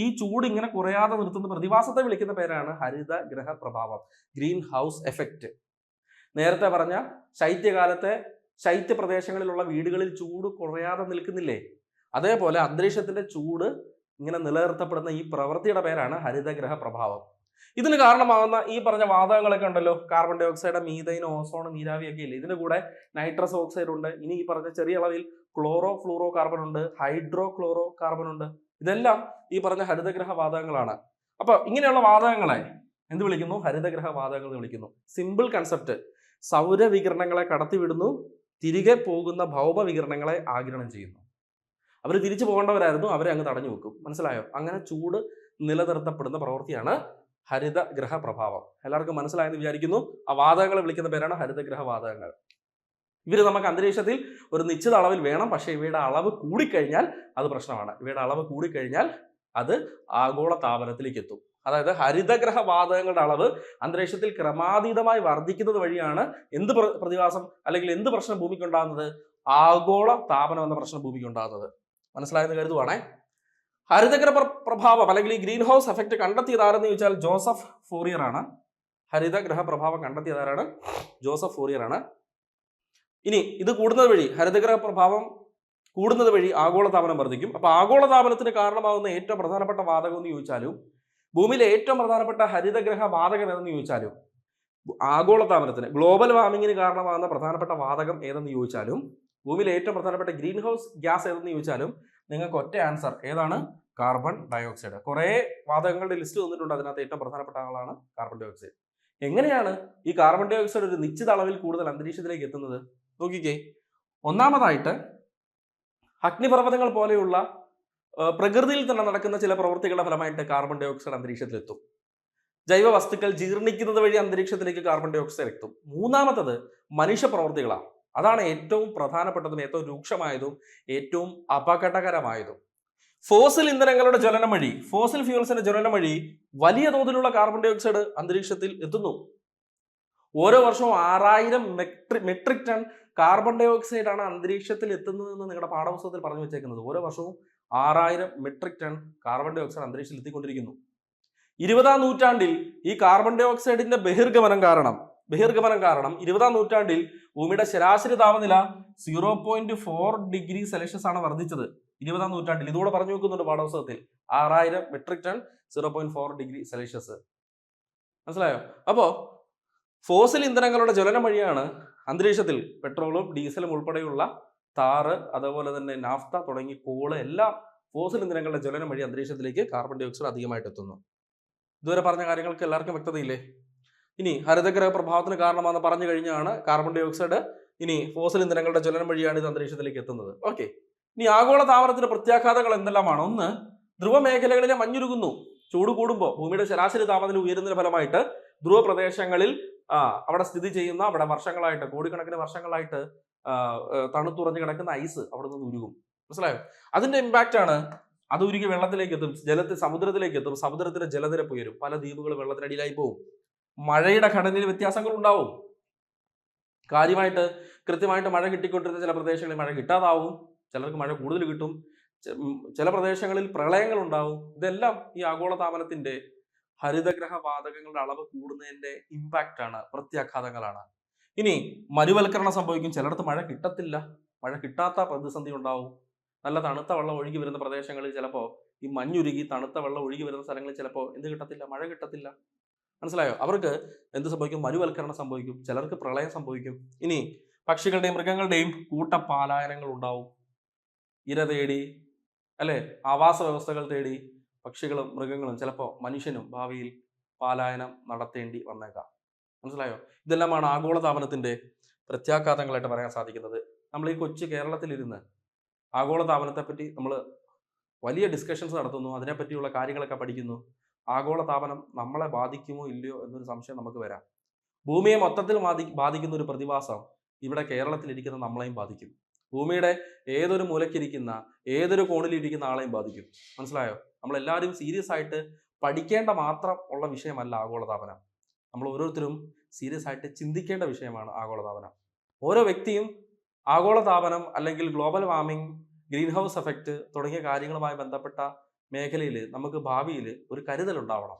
ഈ ചൂട് ഇങ്ങനെ കുറയാതെ നിർത്തുന്ന പ്രതിഭാസത്തെ വിളിക്കുന്ന പേരാണ് ഹരിതഗ്രഹ പ്രഭാവം, ഗ്രീൻ ഹൗസ് എഫക്റ്റ്. നേരത്തെ പറഞ്ഞ ശൈത്യകാലത്തെ ശൈത്യ പ്രദേശങ്ങളിലുള്ള വീടുകളിൽ ചൂട് കുറയാതെ നിൽക്കുന്നില്ലേ, അതേപോലെ അന്തരീക്ഷത്തിന്റെ ചൂട് ഇങ്ങനെ നിലനിർത്തപ്പെടുന്ന ഈ പ്രവൃത്തിയുടെ പേരാണ് ഹരിതഗ്രഹ പ്രഭാവം. ഇതിന് കാരണമാകുന്ന ഈ പറഞ്ഞ വാതകങ്ങളൊക്കെ ഉണ്ടല്ലോ, carbon dioxide, methane, ozone, നീരാവിയൊക്കെ ഇല്ലേ. ഇതിന്റെ കൂടെ നൈട്രസ് ഓക്സൈഡ് ഉണ്ട്. ഇനി ഈ പറഞ്ഞ ചെറിയ അളവിൽ ക്ലോറോ ഫ്ലൂറോ കാർബൺ ഉണ്ട്, ഹൈഡ്രോ ക്ലോറോ കാർബൺ ഉണ്ട്. ഇതെല്ലാം ഈ പറഞ്ഞ ഹരിതഗ്രഹ വാതകങ്ങളാണ്. അപ്പൊ ഇങ്ങനെയുള്ള വാതകങ്ങളെ എന്ത് വിളിക്കുന്നു? ഹരിതഗ്രഹ വാതകങ്ങൾ എന്ന് വിളിക്കുന്നു. Simple concept. സൗരവികിരണങ്ങളെ കടത്തിവിടുന്നു, തിരികെ പോകുന്ന ഭൗമ വികിരണങ്ങളെ ആഗിരണം ചെയ്യുന്നു. അവർ തിരിച്ചു പോകേണ്ടവരായിരുന്നു, അവരെ അങ്ങ് തടഞ്ഞു വെക്കും. മനസ്സിലായോ? അങ്ങനെ ചൂട് നിലനിർത്തപ്പെടുന്ന പ്രവൃത്തിയാണ് ഹരിതഗ്രഹ പ്രഭാവം. എല്ലാവർക്കും മനസ്സിലായെന്ന് വിചാരിക്കുന്നു. ആ വാതകങ്ങളെ വിളിക്കുന്ന പേരാണ് ഹരിതഗ്രഹ വാതകങ്ങൾ. ഇവർ നമുക്ക് അന്തരീക്ഷത്തിൽ ഒരു നിശ്ചിത അളവിൽ വേണം. പക്ഷേ ഇവയുടെ അളവ് കൂടിക്കഴിഞ്ഞാൽ അത് പ്രശ്നമാണ്. ഇവയുടെ അളവ് കൂടിക്കഴിഞ്ഞാൽ അത് ആഗോള താപനത്തിലേക്ക് എത്തും. അതായത് ഹരിതഗ്രഹ വാതകങ്ങളുടെ അളവ് അന്തരീക്ഷത്തിൽ ക്രമാതീതമായി വർദ്ധിക്കുന്നത് വഴിയാണ് എന്ത് പ്രതിഭാസം അല്ലെങ്കിൽ എന്ത് പ്രശ്നം ഭൂമിക്ക് ഉണ്ടാകുന്നത്? ആഗോള താപനം എന്ന പ്രശ്നം ഭൂമിക്ക് ഉണ്ടാകുന്നത്. മനസ്സിലായെന്ന് കരുതുവാണേ. ഹരിതഗ്രഹ പ്രഭാവം അല്ലെങ്കിൽ ഈ ഗ്രീൻ ഹൗസ് എഫക്റ്റ് കണ്ടെത്തിയത് ആരെന്ന് ചോദിച്ചാൽ ജോസഫ് ഫോറിയർ ആണ്. ഹരിതഗ്രഹ പ്രഭാവം കണ്ടെത്തിയതാരാണ്? ജോസഫ് ഫോറിയർ ആണ്. ഇനി ഇത് കൂടുന്നത് വഴി, ഹരിതഗ്രഹ പ്രഭാവം കൂടുന്നത് വഴി ആഗോളതാപനം വർദ്ധിക്കും. അപ്പൊ ആഗോളതാപനത്തിന് കാരണമാകുന്ന ഏറ്റവും പ്രധാനപ്പെട്ട വാതകം എന്ന് ചോദിച്ചാലും, ഭൂമിയിലെ ഏറ്റവും പ്രധാനപ്പെട്ട ഹരിതഗ്രഹ വാതകം ഏതെന്ന് ചോദിച്ചാലും, ആഗോളതാപനത്തിന് ഗ്ലോബൽ വാർമിങ്ങിന് കാരണമാകുന്ന പ്രധാനപ്പെട്ട വാതകം ഏതെന്ന് ചോദിച്ചാലും, ഭൂമിയിലെ ഏറ്റവും പ്രധാനപ്പെട്ട ഗ്രീൻ ഹൗസ് ഗ്യാസ് ഏതെന്ന് ചോദിച്ചാലും നിങ്ങൾക്ക് ഒറ്റ ആൻസർ ഏതാണ്? Carbon dioxide. കുറെ വാതകങ്ങളുടെ ലിസ്റ്റ് തന്നിട്ടുണ്ട്. അതിനകത്ത് ഏറ്റവും പ്രധാനപ്പെട്ട ആളാണ് കാർബൺ ഡയോക്സൈഡ്. എങ്ങനെയാണ് ഈ കാർബൺ ഡയോക്സൈഡ് ഒരു നിശ്ചിത അളവിൽ കൂടുതൽ അന്തരീക്ഷത്തിലേക്ക് എത്തുന്നത്? നോക്കിക്കേ. ഒന്നാമതായിട്ട് അഗ്നിപർവ്വതങ്ങൾ പോലെയുള്ള പ്രകൃതിയിൽ തന്നെ നടക്കുന്ന ചില പ്രവൃത്തികളുടെ ഫലമായിട്ട് കാർബൺ ഡയോക്സൈഡ് അന്തരീക്ഷത്തിലെത്തും. ജൈവ വസ്തുക്കൾ ജീർണിക്കുന്നത് വഴി അന്തരീക്ഷത്തിലേക്ക് കാർബൺ ഡയോക്സൈഡ് എത്തും. മൂന്നാമത്തത് മനുഷ്യ പ്രവൃത്തികളാണ്. അതാണ് ഏറ്റവും പ്രധാനപ്പെട്ടതും ഏറ്റവും രൂക്ഷമായതും ഏറ്റവും അപകടകരമായതും. ഫോസിൽ ഇന്ധനങ്ങളുടെ ജ്വലനം വഴി, ഫോസിൽ ഫ്യൂൽസിന്റെ ജ്വലനം വഴി വലിയ തോതിലുള്ള കാർബൺ ഡയോക്സൈഡ് അന്തരീക്ഷത്തിൽ എത്തുന്നു. ഓരോ വർഷവും 6000 മെട്രിക് ടൺ കാർബൺ ഡയോക്സൈഡ് ആണ് അന്തരീക്ഷത്തിൽ എത്തുന്നതെന്ന് നിങ്ങളുടെ പാഠപുസ്തകത്തിൽ പറഞ്ഞു വെച്ചേക്കുന്നത്. ഓരോ വർഷവും 6000 മെട്രിക് ടൺ കാർബൺ ഡയോക്സൈഡ് അന്തരീക്ഷത്തിൽ എത്തിക്കൊണ്ടിരിക്കുന്നു. 20ാം നൂറ്റാണ്ടിൽ ഈ കാർബൺ ഡയോക്സൈഡിന്റെ ബഹിർഗമനം കാരണം 20ാം നൂറ്റാണ്ടിൽ ഭൂമിയുടെ ശരാശരി താപനില 0.4 ഡിഗ്രി സെൽഷ്യസ് ആണ് വർദ്ധിച്ചത്. 20ാം നൂറ്റാണ്ടിൽ. ഇതുകൂടെ പറഞ്ഞു വെക്കുന്നുണ്ട് പാഠപുസ്തകത്തിൽ. 6000 മെട്രിക് ടൺ 0.4 ഡിഗ്രി സെൽഷ്യസ്. മനസ്സിലായോ? അപ്പോ ഫോസിൽ ഇന്ധനങ്ങളുടെ ജ്വലനം വഴിയാണ് അന്തരീക്ഷത്തിൽ പെട്രോളും ഡീസലും ഉൾപ്പെടെയുള്ള താറ്, അതുപോലെ തന്നെ നാഫ്ത തുടങ്ങി കോള്, എല്ലാ ഫോസിൽ ഇന്ധനങ്ങളുടെ ജ്വലനം വഴി അന്തരീക്ഷത്തിലേക്ക് കാർബൺ ഡയോക്സൈഡ് അധികമായിട്ട് എത്തുന്നു. ഇതുവരെ പറഞ്ഞ കാര്യങ്ങൾക്ക് എല്ലാവർക്കും വ്യക്തതയില്ലേ? ഇനി ഹരിതഗ്രഹ പ്രഭാവത്തിന് കാരണമാണെന്ന് പറഞ്ഞു കഴിഞ്ഞാണ് കാർബൺ ഡയോക്സൈഡ്. ഇനി ഫോസിൽ ഇന്ധനങ്ങളുടെ ജ്വലനം വഴിയാണ് ഇത് അന്തരീക്ഷത്തിലേക്ക് എത്തുന്നത്. ഓക്കെ. ഇനി ആഗോള താപനത്തിന്റെ പ്രത്യാഘാതങ്ങൾ എന്തെല്ലാമാണ്? ഒന്ന്, ധ്രുവ മേഖലകളിലെ മഞ്ഞുരുകുന്നു. ചൂട് കൂടുമ്പോൾ ഭൂമിയുടെ ശരാശരി താപനില ഉയരുന്നതിന് ഫലമായിട്ട് ധ്രുവ പ്രദേശങ്ങളിൽ അവിടെ സ്ഥിതി ചെയ്യുന്ന, അവിടെ വർഷങ്ങളായിട്ട്, കോടിക്കണക്കിന് വർഷങ്ങളായിട്ട് തണുത്തുറഞ്ഞു കിടക്കുന്ന ഐസ് അവിടെ നിന്ന് ഉരുകും. മനസ്സിലായോ? അതിന്റെ ഇമ്പാക്റ്റ് ആണ് അത് ഉരുകി വെള്ളത്തിലേക്ക് എത്തും, സമുദ്രത്തിലേക്ക് എത്തും, സമുദ്രത്തിന്റെ ജലനിരപ്പ് ഉയരും, പല ദ്വീപുകൾ വെള്ളത്തിനടിയിലായി പോകും. മഴയുടെ ഘടനയിൽ വ്യത്യാസങ്ങൾ ഉണ്ടാവും. കൃത്യമായിട്ട് മഴ കിട്ടിക്കൊണ്ടിരുന്ന ചില പ്രദേശങ്ങളിൽ മഴ കിട്ടാതാവും, ചിലർക്ക് മഴ കൂടുതൽ കിട്ടും, ചില പ്രദേശങ്ങളിൽ പ്രളയങ്ങൾ ഉണ്ടാവും. ഇതെല്ലാം ഈ ആഗോളതാപനത്തിന്റെ ഹരിതഗ്രഹ വാതകങ്ങളുടെ അളവ് കൂടുന്നതിന്റെ ഇമ്പാക്റ്റ് ആണ്, പ്രത്യാഘാതങ്ങളാണ്. ഇനി മരുവൽക്കരണം സംഭവിക്കും, ചിലയിടത്ത് മഴ കിട്ടത്തില്ല, മഴ കിട്ടാത്ത പ്രതിസന്ധി ഉണ്ടാവും. നല്ല തണുത്ത വെള്ളം ഒഴുകി വരുന്ന പ്രദേശങ്ങളിൽ ചിലപ്പോൾ ഈ മഞ്ഞുരുകി തണുത്ത വെള്ളം ഒഴുകി വരുന്ന സ്ഥലങ്ങളിൽ ചിലപ്പോൾ എന്ത് കിട്ടത്തില്ല, മഴ കിട്ടത്തില്ല. മനസ്സിലായോ? അവർക്ക് എന്ത് സംഭവിക്കും? മരുവൽക്കരണം സംഭവിക്കും, ചിലർക്ക് പ്രളയം സംഭവിക്കും. ഇനി പക്ഷികളുടെയും മൃഗങ്ങളുടെയും കൂട്ടപലായനങ്ങൾ ഉണ്ടാവും. ഇര തേടി, അല്ലെ, ആവാസ വ്യവസ്ഥകൾ തേടി പക്ഷികളും മൃഗങ്ങളും ചിലപ്പോൾ മനുഷ്യനും ഭാവിയിൽ പലായനം നടത്തേണ്ടി വന്നേക്കാം. മനസ്സിലായോ? ഇതെല്ലാമാണ് ആഗോളതാപനത്തിന്റെ പ്രത്യാഘാതങ്ങളായിട്ട് പറയാൻ സാധിക്കുന്നത്. നമ്മൾ ഈ കൊച്ചു കേരളത്തിലിരുന്ന് ആഗോളതാപനത്തെപ്പറ്റി നമ്മൾ വലിയ ഡിസ്കഷൻസ് നടത്തുന്നു, അതിനെപ്പറ്റിയുള്ള കാര്യങ്ങളൊക്കെ പഠിക്കുന്നു. ആഗോളതാപനം നമ്മളെ ബാധിക്കുമോ ഇല്ലയോ എന്നൊരു സംശയം നമുക്ക് വരാം. ഭൂമിയെ മൊത്തത്തിൽ ബാധിക്കുന്ന ഒരു പ്രതിഭാസം ഇവിടെ കേരളത്തിലിരിക്കുന്ന നമ്മളെയും ബാധിക്കും. ഭൂമിയുടെ ഏതൊരു മൂലക്കിരിക്കുന്ന, ഏതൊരു കോണിലിരിക്കുന്ന ആളെയും ബാധിക്കും. മനസ്സിലായോ? നമ്മളെല്ലാവരും സീരിയസ് ആയിട്ട് പഠിക്കേണ്ട മാത്രം ഉള്ള വിഷയമല്ല ആഗോളതാപനം. നമ്മൾ ഓരോരുത്തരും സീരിയസ് ആയിട്ട് ചിന്തിക്കേണ്ട വിഷയമാണ് ആഗോളതാപനം. ഓരോ വ്യക്തിയും ആഗോളതാപനം അല്ലെങ്കിൽ global warming, green house effect തുടങ്ങിയ കാര്യങ്ങളുമായി ബന്ധപ്പെട്ട മേഖലയിൽ നമുക്ക് ഭാവിയിൽ ഒരു കരുതൽ ഉണ്ടാവണം.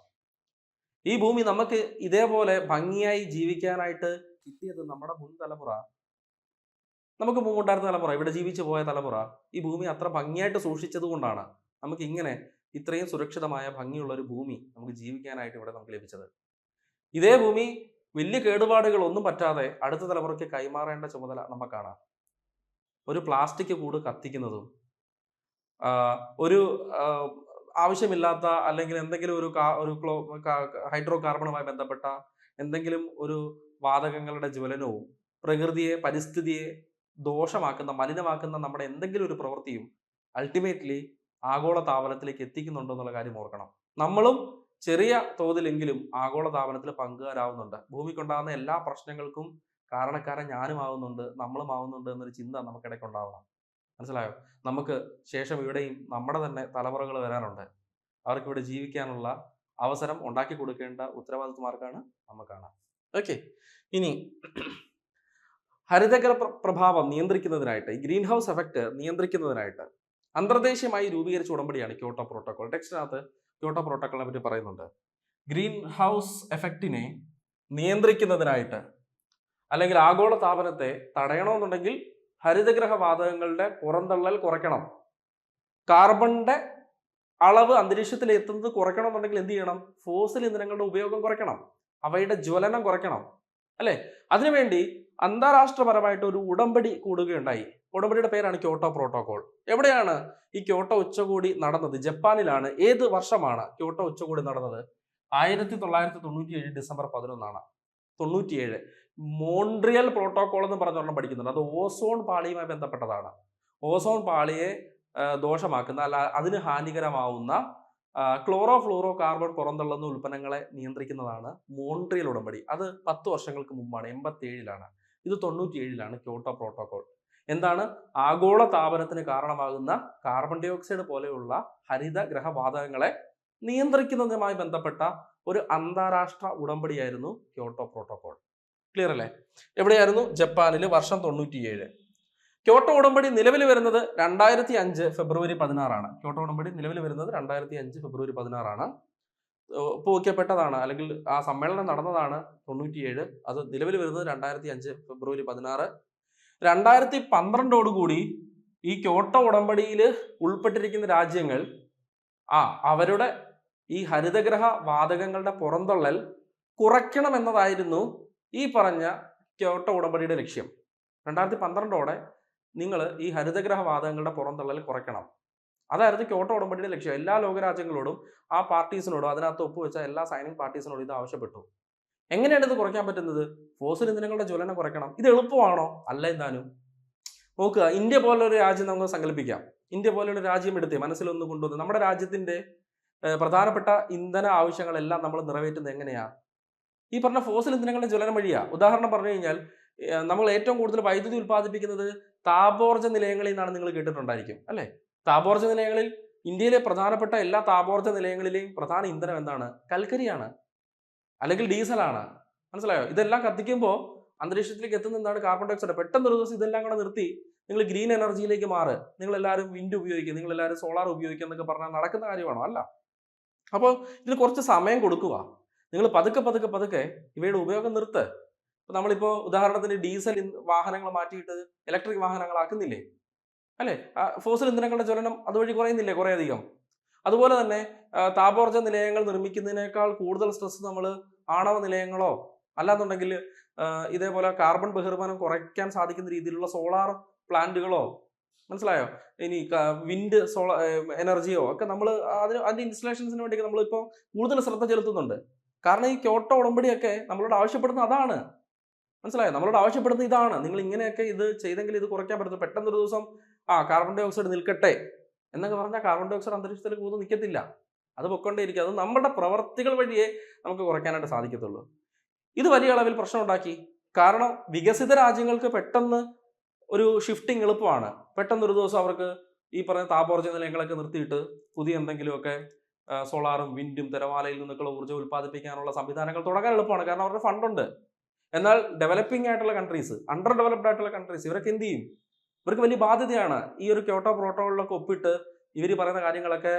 ഈ ഭൂമി നമുക്ക് ഇതേപോലെ ഭംഗിയായി ജീവിക്കാനായിട്ട് കിട്ടിയത് നമ്മുടെ മുൻ തലമുറ, നമുക്ക് മുമ്പുണ്ടായിരുന്ന തലമുറ, ഇവിടെ ജീവിച്ചു പോയ തലമുറ ഈ ഭൂമി അത്ര ഭംഗിയായിട്ട് സൂക്ഷിച്ചത് കൊണ്ടാണ് നമുക്ക് ഇങ്ങനെ ഇത്രയും സുരക്ഷിതമായ ഭംഗിയുള്ള ഒരു ഭൂമി നമുക്ക് ജീവിക്കാനായിട്ട് ഇവിടെ നമുക്ക് ലഭിച്ചത്. ഇതേ ഭൂമി വലിയ കേടുപാടുകൾ ഒന്നും പറ്റാതെ അടുത്ത തലമുറയ്ക്ക് കൈമാറേണ്ട ചുമതല നമുക്കാണ്. ഒരു പ്ലാസ്റ്റിക് കൂട് കത്തിക്കുന്നതും, ഒരു ആവശ്യമില്ലാത്ത അല്ലെങ്കിൽ എന്തെങ്കിലും ഒരു ഹൈഡ്രോ കാർബണുമായി ബന്ധപ്പെട്ട എന്തെങ്കിലും ഒരു വാതകങ്ങളുടെ ജ്വലനവും പ്രകൃതിയെ, പരിസ്ഥിതിയെ ദോഷമാക്കുന്ന, മലിനമാക്കുന്ന നമ്മുടെ എന്തെങ്കിലും ഒരു പ്രവൃത്തിയും അൾട്ടിമേറ്റ്ലി ആഗോളതാപനത്തിലേക്ക് എത്തിക്കുന്നുണ്ടോ എന്നുള്ള കാര്യം ഓർക്കണം. നമ്മളും ചെറിയ തോതിലെങ്കിലും ആഗോളതാപനത്തിൽ പങ്കുകാരാവുന്നുണ്ട്. ഭൂമിക്കുണ്ടാകുന്ന എല്ലാ പ്രശ്നങ്ങൾക്കും കാരണക്കാരൻ ഞാനുമാവുന്നുണ്ട്, നമ്മളുമാവുന്നുണ്ട് എന്നൊരു ചിന്ത നമുക്കിടയ്ക്ക് ഉണ്ടാവണം. മനസ്സിലായോ? നമുക്ക് ശേഷം ഇവിടെയും നമ്മുടെ തന്നെ തലമുറകൾ വരാനുണ്ട്. അവർക്ക് ഇവിടെ ജീവിക്കാനുള്ള അവസരം ഉണ്ടാക്കി കൊടുക്കേണ്ട ഉത്തരവാദിത്വമാർക്കാണ്, നമുക്കാണ്. ഓക്കെ. ഇനി ഹരിതഗ്രഹ പ്രഭാവം നിയന്ത്രിക്കുന്നതിനായിട്ട്, ഈ ഗ്രീൻ ഹൗസ് എഫക്റ്റ് നിയന്ത്രിക്കുന്നതിനായിട്ട് അന്തർദേശീയമായി രൂപീകരിച്ച ഉടമ്പടിയാണ് ക്യോട്ടോ പ്രോട്ടോകോൾ. ടെക്സ്റ്റിനകത്ത് ക്യോട്ടോ പ്രോട്ടോക്കോളിനെ പറ്റി പറയുന്നുണ്ട്. ഗ്രീൻ ഹൗസ് എഫക്റ്റിനെ നിയന്ത്രിക്കുന്നതിനായിട്ട് അല്ലെങ്കിൽ ആഗോള താപനത്തെ തടയണമെന്നുണ്ടെങ്കിൽ ഹരിതഗ്രഹ വാതകങ്ങളുടെ പുറന്തള്ളൽ കുറയ്ക്കണം, കാർബണിന്റെ അളവ് അന്തരീക്ഷത്തിൽ എത്തുന്നത് കുറയ്ക്കണമെന്നുണ്ടെങ്കിൽ എന്ത് ചെയ്യണം? ഫോസിൽ ഇന്ധനങ്ങളുടെ ഉപയോഗം കുറയ്ക്കണം, അവയുടെ ജ്വലനം കുറയ്ക്കണം, അല്ലെ? അതിനുവേണ്ടി അന്താരാഷ്ട്രപരമായിട്ട് ഒരു ഉടമ്പടി കൂടുകയുണ്ടായി. ഉടമ്പടിയുടെ പേരാണ് ക്യോട്ടോ പ്രോട്ടോകോൾ. എവിടെയാണ് ഈ ക്യോട്ടോ ഉച്ചകോടി നടന്നത്? ജപ്പാനിലാണ്. ഏത് വർഷമാണ് ക്യോട്ടോ ഉച്ചകോടി നടന്നത്? 1997 ഡിസംബർ 11 97. മോൺട്രിയൽ പ്രോട്ടോകോൾ എന്ന് പറഞ്ഞൊരെണ്ണം പഠിക്കുന്നുണ്ട്. അത് ഓസോൺ പാളിയുമായി ബന്ധപ്പെട്ടതാണ്. ഓസോൺ പാളിയെ ദോഷമാക്കുന്ന, അല്ല അതിന് ഹാനികരമാവുന്ന ക്ലോറോ ഫ്ലൂറോ കാർബൺ പുറന്തള്ളുന്ന ഉൽപ്പന്നങ്ങളെ നിയന്ത്രിക്കുന്നതാണ് മോൺട്രിയൽ ഉടമ്പടി. അത് 10 വർഷങ്ങൾക്ക് മുമ്പാണ്, 87. ഇത് 97 ക്യോട്ടോ പ്രോട്ടോകോൾ. എന്താണ്? ആഗോള താപനത്തിന് കാരണമാകുന്ന കാർബൺ ഡൈ ഓക്സൈഡ് പോലെയുള്ള ഹരിതഗ്രഹ വാതകങ്ങളെ നിയന്ത്രിക്കുന്നതുമായി ബന്ധപ്പെട്ട ഒരു അന്താരാഷ്ട്ര ഉടമ്പടിയായിരുന്നു ക്യോട്ടോ പ്രോട്ടോകോൾ. ക്ലിയർ അല്ലേ? എവിടെയായിരുന്നു? ജപ്പാനിൽ. വർഷം 97. ക്യോട്ടോ ഉടമ്പടി നിലവിൽ വരുന്നത് 2005 ഫെബ്രുവരി 16. ക്യോട്ടോ ഉടമ്പടി നിലവിൽ വരുന്നത് 2005 ഫെബ്രുവരി 16. ഒപ്പുവെക്കപ്പെട്ടതാണ്, അല്ലെങ്കിൽ ആ സമ്മേളനം നടന്നതാണ് 97. അത് നിലവിൽ വരുന്നത് 2005 ഫെബ്രുവരി 16. 2012 ഈ ക്യോട്ടോ ഉടമ്പടിയിൽ ഉൾപ്പെട്ടിരിക്കുന്ന രാജ്യങ്ങൾ അവരുടെ ഈ ഹരിതഗ്രഹ വാതകങ്ങളുടെ പുറന്തള്ളൽ കുറയ്ക്കണം എന്നതായിരുന്നു ഈ പറഞ്ഞ ക്യോട്ടോ ഉടമ്പടിയുടെ ലക്ഷ്യം. 2012 നിങ്ങൾ ഈ ഹരിതഗ്രഹ വാതകങ്ങളുടെ പുറന്തള്ളൽ കുറയ്ക്കണം, അതായിരുന്നു ക്യോട്ടോ ഉടമ്പടിയുടെ ലക്ഷ്യം. എല്ലാ ലോകരാജ്യങ്ങളോടും, ആ പാർട്ടീസിനോടും, അതിനകത്ത് ഒപ്പുവെച്ച എല്ലാ സൈനിങ് പാർട്ടീസിനോടും ഇത് ആവശ്യപ്പെട്ടു. എങ്ങനെയാണ് ഇത് കുറയ്ക്കാൻ പറ്റുന്നത്? ഫോസിൽ ഇന്ധനങ്ങളുടെ ജ്വലനം കുറയ്ക്കണം. ഇത് എളുപ്പമാണോ? അല്ല. എന്താനും നോക്കുക, ഇന്ത്യ പോലൊരു രാജ്യം നമുക്ക് സങ്കല്പിക്കാം. ഇന്ത്യ പോലൊരു രാജ്യം എടുത്തേ മനസ്സിലൊന്ന് കൊണ്ടുവന്ന് നമ്മുടെ രാജ്യത്തിന്റെ പ്രധാനപ്പെട്ട ഇന്ധന ആവശ്യങ്ങളെല്ലാം നമ്മൾ നിറവേറ്റുന്നത് എങ്ങനെയാ? ഈ പറഞ്ഞ ഫോസിൽ ഇന്ധനങ്ങളുടെ ജ്വലനം വഴിയാ. ഉദാഹരണം പറഞ്ഞു കഴിഞ്ഞാൽ, നമ്മൾ ഏറ്റവും കൂടുതൽ വൈദ്യുതി ഉൽപ്പാദിപ്പിക്കുന്നത് താപോർജ്ജ നിലയങ്ങളിൽ നിന്നാണ്. നിങ്ങൾ കേട്ടിട്ടുണ്ടായിരിക്കും അല്ലെ? താപോർജ്ജ നിലയങ്ങളിൽ ഇന്ത്യയിലെ പ്രധാനപ്പെട്ട എല്ലാ താപോർജ്ജ നിലയങ്ങളിലെയും പ്രധാന ഇന്ധനം എന്താണ്? കൽക്കരിയാണ്, അല്ലെങ്കിൽ ഡീസലാണ്. മനസ്സിലായോ? ഇതെല്ലാം കത്തിക്കുമ്പോൾ അന്തരീക്ഷത്തിലേക്ക് എത്തുന്ന എന്താണ്? Carbon dioxide. പെട്ടെന്ന് ഒരു ദിവസം ഇതെല്ലാം കൂടെ നിർത്തി നിങ്ങൾ ഗ്രീൻ എനർജിയിലേക്ക് മാറ്, നിങ്ങൾ എല്ലാവരും വിൻഡ് ഉപയോഗിക്കുക, നിങ്ങൾ എല്ലാവരും സോളാർ ഉപയോഗിക്കുക എന്നൊക്കെ പറഞ്ഞാൽ നടക്കുന്ന കാര്യമാണോ? അല്ല. അപ്പോൾ ഇതിന് കുറച്ച് സമയം കൊടുക്കുക. നിങ്ങൾ പതുക്കെ പതുക്കെ പതുക്കെ ഇവയുടെ ഉപയോഗം നിർത്ത്. നമ്മളിപ്പോൾ ഉദാഹരണത്തിന് ഡീസൽ വാഹനങ്ങൾ മാറ്റിയിട്ട് ഇലക്ട്രിക് വാഹനങ്ങളാക്കുന്നില്ലേ? അല്ലേ? ഫോസിൽ ഇന്ധനങ്ങളുടെ ജ്വലനം അതുവഴി കുറയുന്നില്ലേ കുറേ അധികം? അതുപോലെ തന്നെ താപോർജ്ജ നിലയങ്ങൾ നിർമ്മിക്കുന്നതിനേക്കാൾ കൂടുതൽ സ്ട്രെസ് നമ്മൾ ആണവ നിലയങ്ങളോ അല്ലാന്നുണ്ടെങ്കിൽ ഇതേപോലെ കാർബൺ ബഹിർഗമനം കുറയ്ക്കാൻ സാധിക്കുന്ന രീതിയിലുള്ള സോളാർ പ്ലാന്റുകളോ, മനസ്സിലായോ, ഇനി വിൻഡ് എനർജിയോ ഒക്കെ നമ്മൾ അതിന്റെ ഇൻസ്റ്റലേഷൻസിന് വേണ്ടി നമ്മളിപ്പോൾ കൂടുതൽ ശ്രദ്ധ ചെലുത്തുന്നുണ്ട്. കാരണം ഈ ക്യോട്ടോ ഉടമ്പടിയൊക്കെ നമ്മളോട് ആവശ്യപ്പെടുന്ന അതാണ്. മനസ്സിലായോ? നമ്മളോട് ആവശ്യപ്പെടുന്നത് ഇതാണ്. നിങ്ങൾ ഇങ്ങനെയൊക്കെ ഇത് ചെയ്തെങ്കിൽ ഇത് കുറയ്ക്കാൻ പറ്റും. പെട്ടെന്നൊരു ദിവസം കാർബൺ ഡൈ ഓക്സൈഡ് നിൽക്കട്ടെ എന്നൊക്കെ പറഞ്ഞാൽ കാർബൺ ഡൈ ഓക്സൈഡ് അന്തരീക്ഷത്തിൽ കൂടുതൽ നിൽക്കത്തില്ല. അത് പൊക്കൊണ്ടേയിരിക്കും. അത് നമ്മുടെ പ്രവർത്തികൾ വഴിയേ നമുക്ക് കുറയ്ക്കാനായിട്ട് സാധിക്കത്തുള്ളൂ. ഇത് വലിയ അളവിൽ പ്രശ്നം ഉണ്ടാക്കി. കാരണം വികസിത രാജ്യങ്ങൾക്ക് പെട്ടെന്ന് ഒരു ഷിഫ്റ്റിംഗ് എളുപ്പമാണ്. പെട്ടെന്നൊരു ദിവസം അവർക്ക് ഈ പറഞ്ഞ താപോർജ്ജ നിലയങ്ങളൊക്കെ നിർത്തിയിട്ട് പുതിയ എന്തെങ്കിലുമൊക്കെ സോളാറും വിൻഡും തിരമാലയിൽ നിന്നൊക്കെയുള്ള ഊർജ്ജം ഉൽപ്പാദിപ്പിക്കാനുള്ള സംവിധാനങ്ങൾ തുടങ്ങാൻ എളുപ്പമാണ്. കാരണം അവരുടെ ഫണ്ടുണ്ട്. എന്നാൽ ഡെവലപ്പിംഗ് ആയിട്ടുള്ള കൺട്രീസ്, അണ്ടർ ഡെവലപ്ഡ് ആയിട്ടുള്ള കൺട്രീസ്, ഇവരൊക്കെ എന്ത് ചെയ്യും? ഇവർക്ക് വലിയ ബാധ്യതയാണ് ഈ ഒരു ക്യോട്ടോ പ്രോട്ടോക്കോളിലൊക്കെ ഒപ്പിട്ട് ഇവർ പറയുന്ന കാര്യങ്ങളൊക്കെ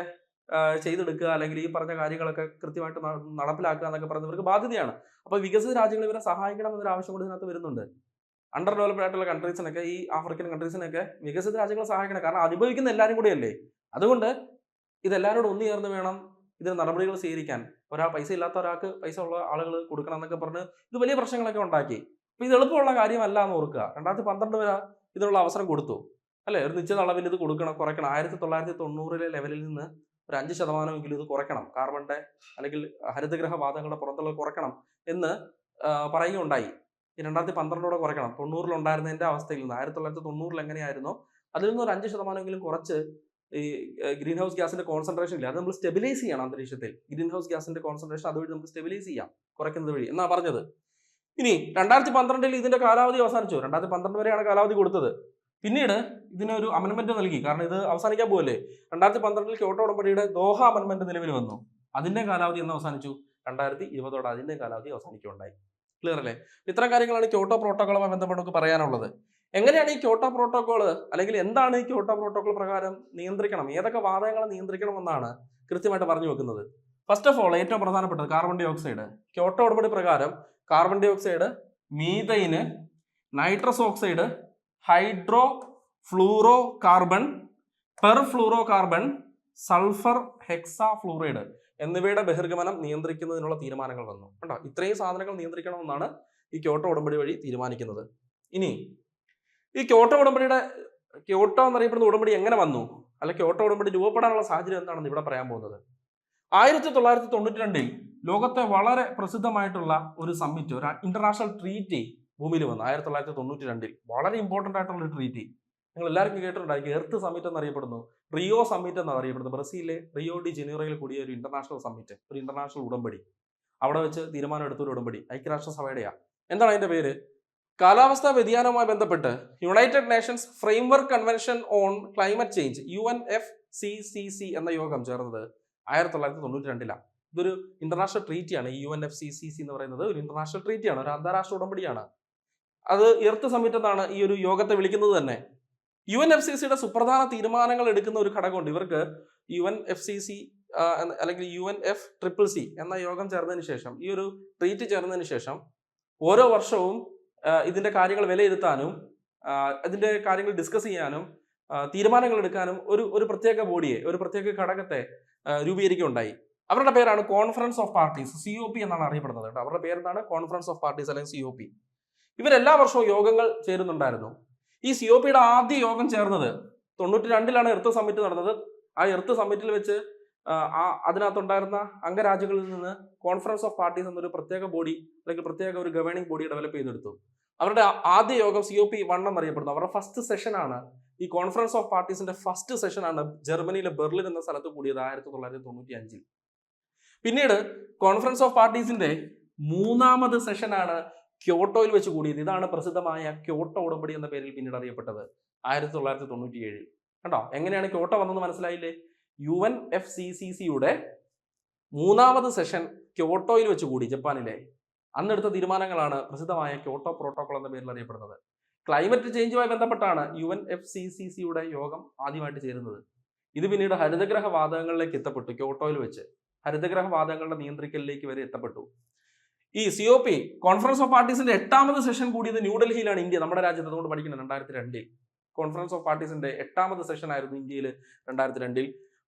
ചെയ്തെടുക്കുക, അല്ലെങ്കിൽ ഈ പറഞ്ഞ കാര്യങ്ങളൊക്കെ കൃത്യമായിട്ട് നടപ്പിലാക്കുക എന്നൊക്കെ പറയുന്നത് ഇവർക്ക് ബാധ്യതയാണ്. അപ്പോൾ വികസിത രാജ്യങ്ങൾ ഇവരെ സഹായിക്കണം എന്നൊരു ആവശ്യം കൂടി ഇതിനകത്ത് വരുന്നുണ്ട്. അണ്ടർ ഡെവലപ്ഡ് ആയിട്ടുള്ള കൺട്രീസിനൊക്കെ, ഈ ആഫ്രിക്കൻ കൺട്രീസിനൊക്കെ വികസിത രാജ്യങ്ങളെ സഹായിക്കണം. കാരണം അനുഭവിക്കുന്ന എല്ലാവരും കൂടിയല്ലേ. അതുകൊണ്ട് ഇതെല്ലാവരോടും ഒന്നു ചേർന്ന് വേണം ഇതിന് നടപടികൾ സ്വീകരിക്കാൻ. പൈസ ഇല്ലാത്ത ഒരാൾക്ക് പൈസ ഉള്ള ആളുകൾ കൊടുക്കണം എന്നൊക്കെ പറഞ്ഞ് ഇത് വലിയ പ്രശ്നങ്ങളൊക്കെ ഉണ്ടാക്കി. അപ്പൊ ഇത് എളുപ്പമുള്ള കാര്യമല്ല എന്ന് ഓർക്കുക. 2012 വരെ ഇതിനുള്ള അവസരം കൊടുത്തു, അല്ലെ? ഒരു നിശ്ചിത അളവിൽ ഇത് കുറയ്ക്കണം. 1990 ലെവലിൽ നിന്ന് ഒരു 5% ഇത് കുറയ്ക്കണം. കാർബണിന്റെ അല്ലെങ്കിൽ ഹരിതഗ്രഹ വാതകങ്ങളുടെ പുറത്തുള്ള കുറയ്ക്കണം എന്ന് പറയുകയുണ്ടായി. ഈ 2012 കുറയ്ക്കണം. 90 ഉണ്ടായിരുന്നതിന്റെ അവസ്ഥയിൽ നിന്ന് 1990 എങ്ങനെയായിരുന്നോ അതിൽ നിന്ന് ഒരു 5% കുറച്ച് ഈ ഗ്രീൻ ഹൗസ് ഗ്യാസിന്റെ കോൺസെൻട്രേഷൻ ഇല്ല, അത് നമ്മൾ സ്റ്റെബിലൈസ് ചെയ്യണം അന്തരീക്ഷത്തിൽ. ഗ്രീൻ ഹൗസ് ഗ്യാസിന്റെ കോൺസെൻട്രേഷൻ അതുവഴി നമുക്ക് സ്റ്റെബിലൈസ് ചെയ്യാം, കുറയ്ക്കുന്നത് വഴി എന്നാ പറഞ്ഞത്. ഇനി 2012 ഇതിന്റെ കാലാവധി അവസാനിച്ചു. 2012 വരെയാണ് കാലാവധി കൊടുത്തത്. പിന്നീട് ഇതിനൊരു അമെൻമെന്റ് നൽകി. കാരണം ഇത് അവസാനിക്കാൻ പോകല്ലേ. 2012 ക്യോട്ടോ ഉടമ്പടിയുടെ ദോഹ അമെൻമെന്റ് നിലവിൽ വന്നു. അതിന്റെ കാലാവധി എന്ന് അവസാനിച്ചു 2020 അതിന്റെ കാലാവധി അവസാനിക്കുകയുണ്ടായി. ക്ലിയർ അല്ലേ? ഇത്തരം കാര്യങ്ങളാണ് ക്യോട്ടോ പ്രോട്ടോക്കോളുമായി ബന്ധപ്പെട്ട് നമുക്ക് പറയാനുള്ളത്. എങ്ങനെയാണ് ഈ ക്യോട്ടോ പ്രോട്ടോകോൾ, അല്ലെങ്കിൽ എന്താണ് ഈ ക്യോട്ടോ പ്രോട്ടോകോൾ പ്രകാരം നിയന്ത്രിക്കണം, ഏതൊക്കെ വാതകങ്ങളെ നിയന്ത്രിക്കണം എന്നാണ് കൃത്യമായിട്ട് പറഞ്ഞു വെക്കുന്നത്. ഫസ്റ്റ് ഓഫ് ഓൾ ഏറ്റവും പ്രധാനപ്പെട്ടത് കാർബൺ ഡൈ ഓക്സൈഡ്. ക്യോട്ടോ ഉടമ്പടി പ്രകാരം കാർബൺ ഡൈ ഓക്സൈഡ്, മീഥൈന്, nitrous oxide, hydrofluorocarbon, perfluorocarbon, sulphur hexafluoride എന്നിവയുടെ ബഹിർഗമനം നിയന്ത്രിക്കുന്നതിനുള്ള തീരുമാനങ്ങൾ വന്നു. കണ്ടോ? ഇത്രയും സാധനങ്ങൾ നിയന്ത്രിക്കണമെന്നാണ് ഈ ക്യോട്ടോ ഉടമ്പടി വഴി തീരുമാനിക്കുന്നത്. ഇനി ഈ ക്യോട്ടോ എന്നറിയപ്പെടുന്ന ഉടമ്പടി എങ്ങനെ വന്നു, അല്ല ക്യോട്ടോ ഉടമ്പടി രൂപപ്പെടാനുള്ള സാഹചര്യം എന്താണെന്ന് ഇവിടെ പറയാൻ പോകുന്നത്. 1992 ലോകത്തെ വളരെ പ്രസിദ്ധമായിട്ടുള്ള ഒരു സമ്മിറ്റ്, ഒരു ഇന്റർനാഷണൽ ട്രീറ്റി ഭൂമിയിൽ വന്നു. 1992 വളരെ ഇമ്പോർട്ടന്റ് ആയിട്ടുള്ള ഒരു ട്രീറ്റി. നിങ്ങൾ എല്ലാവർക്കും കേട്ടിട്ടുണ്ടായിരിക്കും. എർത്ത് സമ്മിറ്റ് എന്നറിയപ്പെടുന്നു, റിയോ സമ്മിറ്റ് എന്നാണ് അറിയപ്പെടുന്നത്. ബ്രസീലിലെ റിയോ ഡി ജനീറോയിൽ കൂടിയ ഒരു ഇന്റർനാഷണൽ സമ്മിറ്റ്, ഒരു ഇന്റർനാഷണൽ ഉടമ്പടി. അവിടെ വെച്ച് തീരുമാനം എടുത്ത ഒരു ഉടമ്പടി ഐക്യരാഷ്ട്രസഭയുടെയാണ്. എന്താണ് അതിന്റെ പേര്? കാലാവസ്ഥാ വ്യതിയാനവുമായി ബന്ധപ്പെട്ട് United Nations framework convention on climate change UNFCCC എന്ന യോഗം ചേർന്നത് 1992. ഇതൊരു ഇന്റർനാഷണൽ ട്രീറ്റിയാണ്. ഈ UNFCCC എന്ന് പറയുന്നത് ഒരു ഇന്റർനാഷണൽ ട്രീറ്റിയാണ്, ഒരു അന്താരാഷ്ട്ര ഉടമ്പടിയാണ്. അത് എർത്ത് സമ്മിറ്റ് എന്നാണ് ഈ ഒരു യോഗത്തെ വിളിക്കുന്നത് തന്നെ. UNFCCയുടെ സുപ്രധാന തീരുമാനങ്ങൾ എടുക്കുന്ന ഒരു ഘടകമുണ്ട് ഇവർക്ക്. UNFCC അല്ലെങ്കിൽ UNFCCC എന്ന യോഗം ചേർന്നതിന് ശേഷം, ഈ ഒരു ട്രീറ്റ് ചേർന്നതിന് ശേഷം ഓരോ വർഷവും ഇതിന്റെ കാര്യങ്ങൾ വിലയിരുത്താനും ഇതിന്റെ കാര്യങ്ങൾ ഡിസ്കസ് ചെയ്യാനും തീരുമാനങ്ങൾ എടുക്കാനും ഒരു പ്രത്യേക ബോഡിയെ, ഒരു പ്രത്യേക ഘടകത്തെ രൂപീകരിക്കുകയുണ്ടായി. അവരുടെ പേരാണ് കോൺഫറൻസ് ഓഫ് പാർട്ടീസ്, COP എന്നാണ് അറിയപ്പെടുന്നത് കേട്ടോ. അവരുടെ പേരെന്താണ്? കോൺഫറൻസ് ഓഫ് പാർട്ടീസ് അല്ലെങ്കിൽ COP. ഇവരെല്ലാ വർഷവും യോഗങ്ങൾ ചേരുന്നുണ്ടായിരുന്നു. ഈ COPയുടെ ആദ്യ യോഗം ചേർന്നത് 92 എർത്ത് സമ്മിറ്റ് നടന്നത്. ആ എർത്ത് സമ്മിറ്റിൽ വെച്ച് അതിനകത്തുണ്ടായിരുന്ന അംഗരാജ്യങ്ങളിൽ നിന്ന് കോൺഫറൻസ് ഓഫ് പാർട്ടീസ് എന്നൊരു പ്രത്യേക ബോഡി അല്ലെങ്കിൽ പ്രത്യേക ഒരു ഗവേണിംഗ് ബോഡി ഡെവലപ്പ് ചെയ്തെടുത്തു. അവരുടെ ആദ്യ യോഗം COP1 എന്നറിയപ്പെടുന്നു. അവരുടെ ഫസ്റ്റ് സെഷനാണ്, ഈ കോൺഫറൻസ് ഓഫ് പാർട്ടീസിന്റെ ഫസ്റ്റ് സെഷനാണ് ജർമ്മനിയിലെ ബെർലിൻ എന്ന സ്ഥലത്ത് കൂടിയത് 1995. പിന്നീട് കോൺഫറൻസ് ഓഫ് പാർട്ടീസിന്റെ 3ാമത് സെഷനാണ് ക്യോട്ടോയിൽ വെച്ച് കൂടിയത്. ഇതാണ് പ്രസിദ്ധമായ ക്യോട്ടോ ഉടമ്പടി എന്ന പേരിൽ പിന്നീട് അറിയപ്പെട്ടത് 1997. കണ്ടോ? എങ്ങനെയാണ് ക്യോട്ടോ വന്നെന്ന് മനസ്സിലായില്ലേ? UNFCCCയുടെ 3ാമത് സെഷൻ ക്യോട്ടോയിൽ വെച്ച് കൂടി, ജപ്പാനിലെ. അന്നെടുത്ത തീരുമാനങ്ങളാണ് പ്രസിദ്ധമായ ക്യോട്ടോ പ്രോട്ടോകോൾ എന്ന പേരിൽ അറിയപ്പെടുന്നത്. ക്ലൈമറ്റ് ചേഞ്ചുമായി ബന്ധപ്പെട്ടാണ് UNFCCCയുടെ യോഗം ആദ്യമായിട്ട് ചേരുന്നത്. ഇത് പിന്നീട് ഹരിതഗ്രഹ വാതകങ്ങളിലേക്ക് എത്തപ്പെട്ടു. ക്യോട്ടോയിൽ വെച്ച് ഹരിതഗ്രഹ വാതകങ്ങളുടെ നിയന്ത്രിക്കലിലേക്ക് വരെ എത്തപ്പെട്ടു. ഈ COP കോൺഫറൻസ് ഓഫ് പാർട്ടീസിന്റെ 8ാമത് സെഷൻ കൂടിയത് ന്യൂഡൽഹിയിലാണ്. ഇന്ത്യ, നമ്മുടെ രാജ്യത്ത്, അതുകൊണ്ട് പഠിക്കുന്നത് 2002 കോൺഫറൻസ് ഓഫ് പാർട്ടീസിന്റെ 8ാമത് സെഷൻ ആയിരുന്നു ഇന്ത്യയിൽ 2002.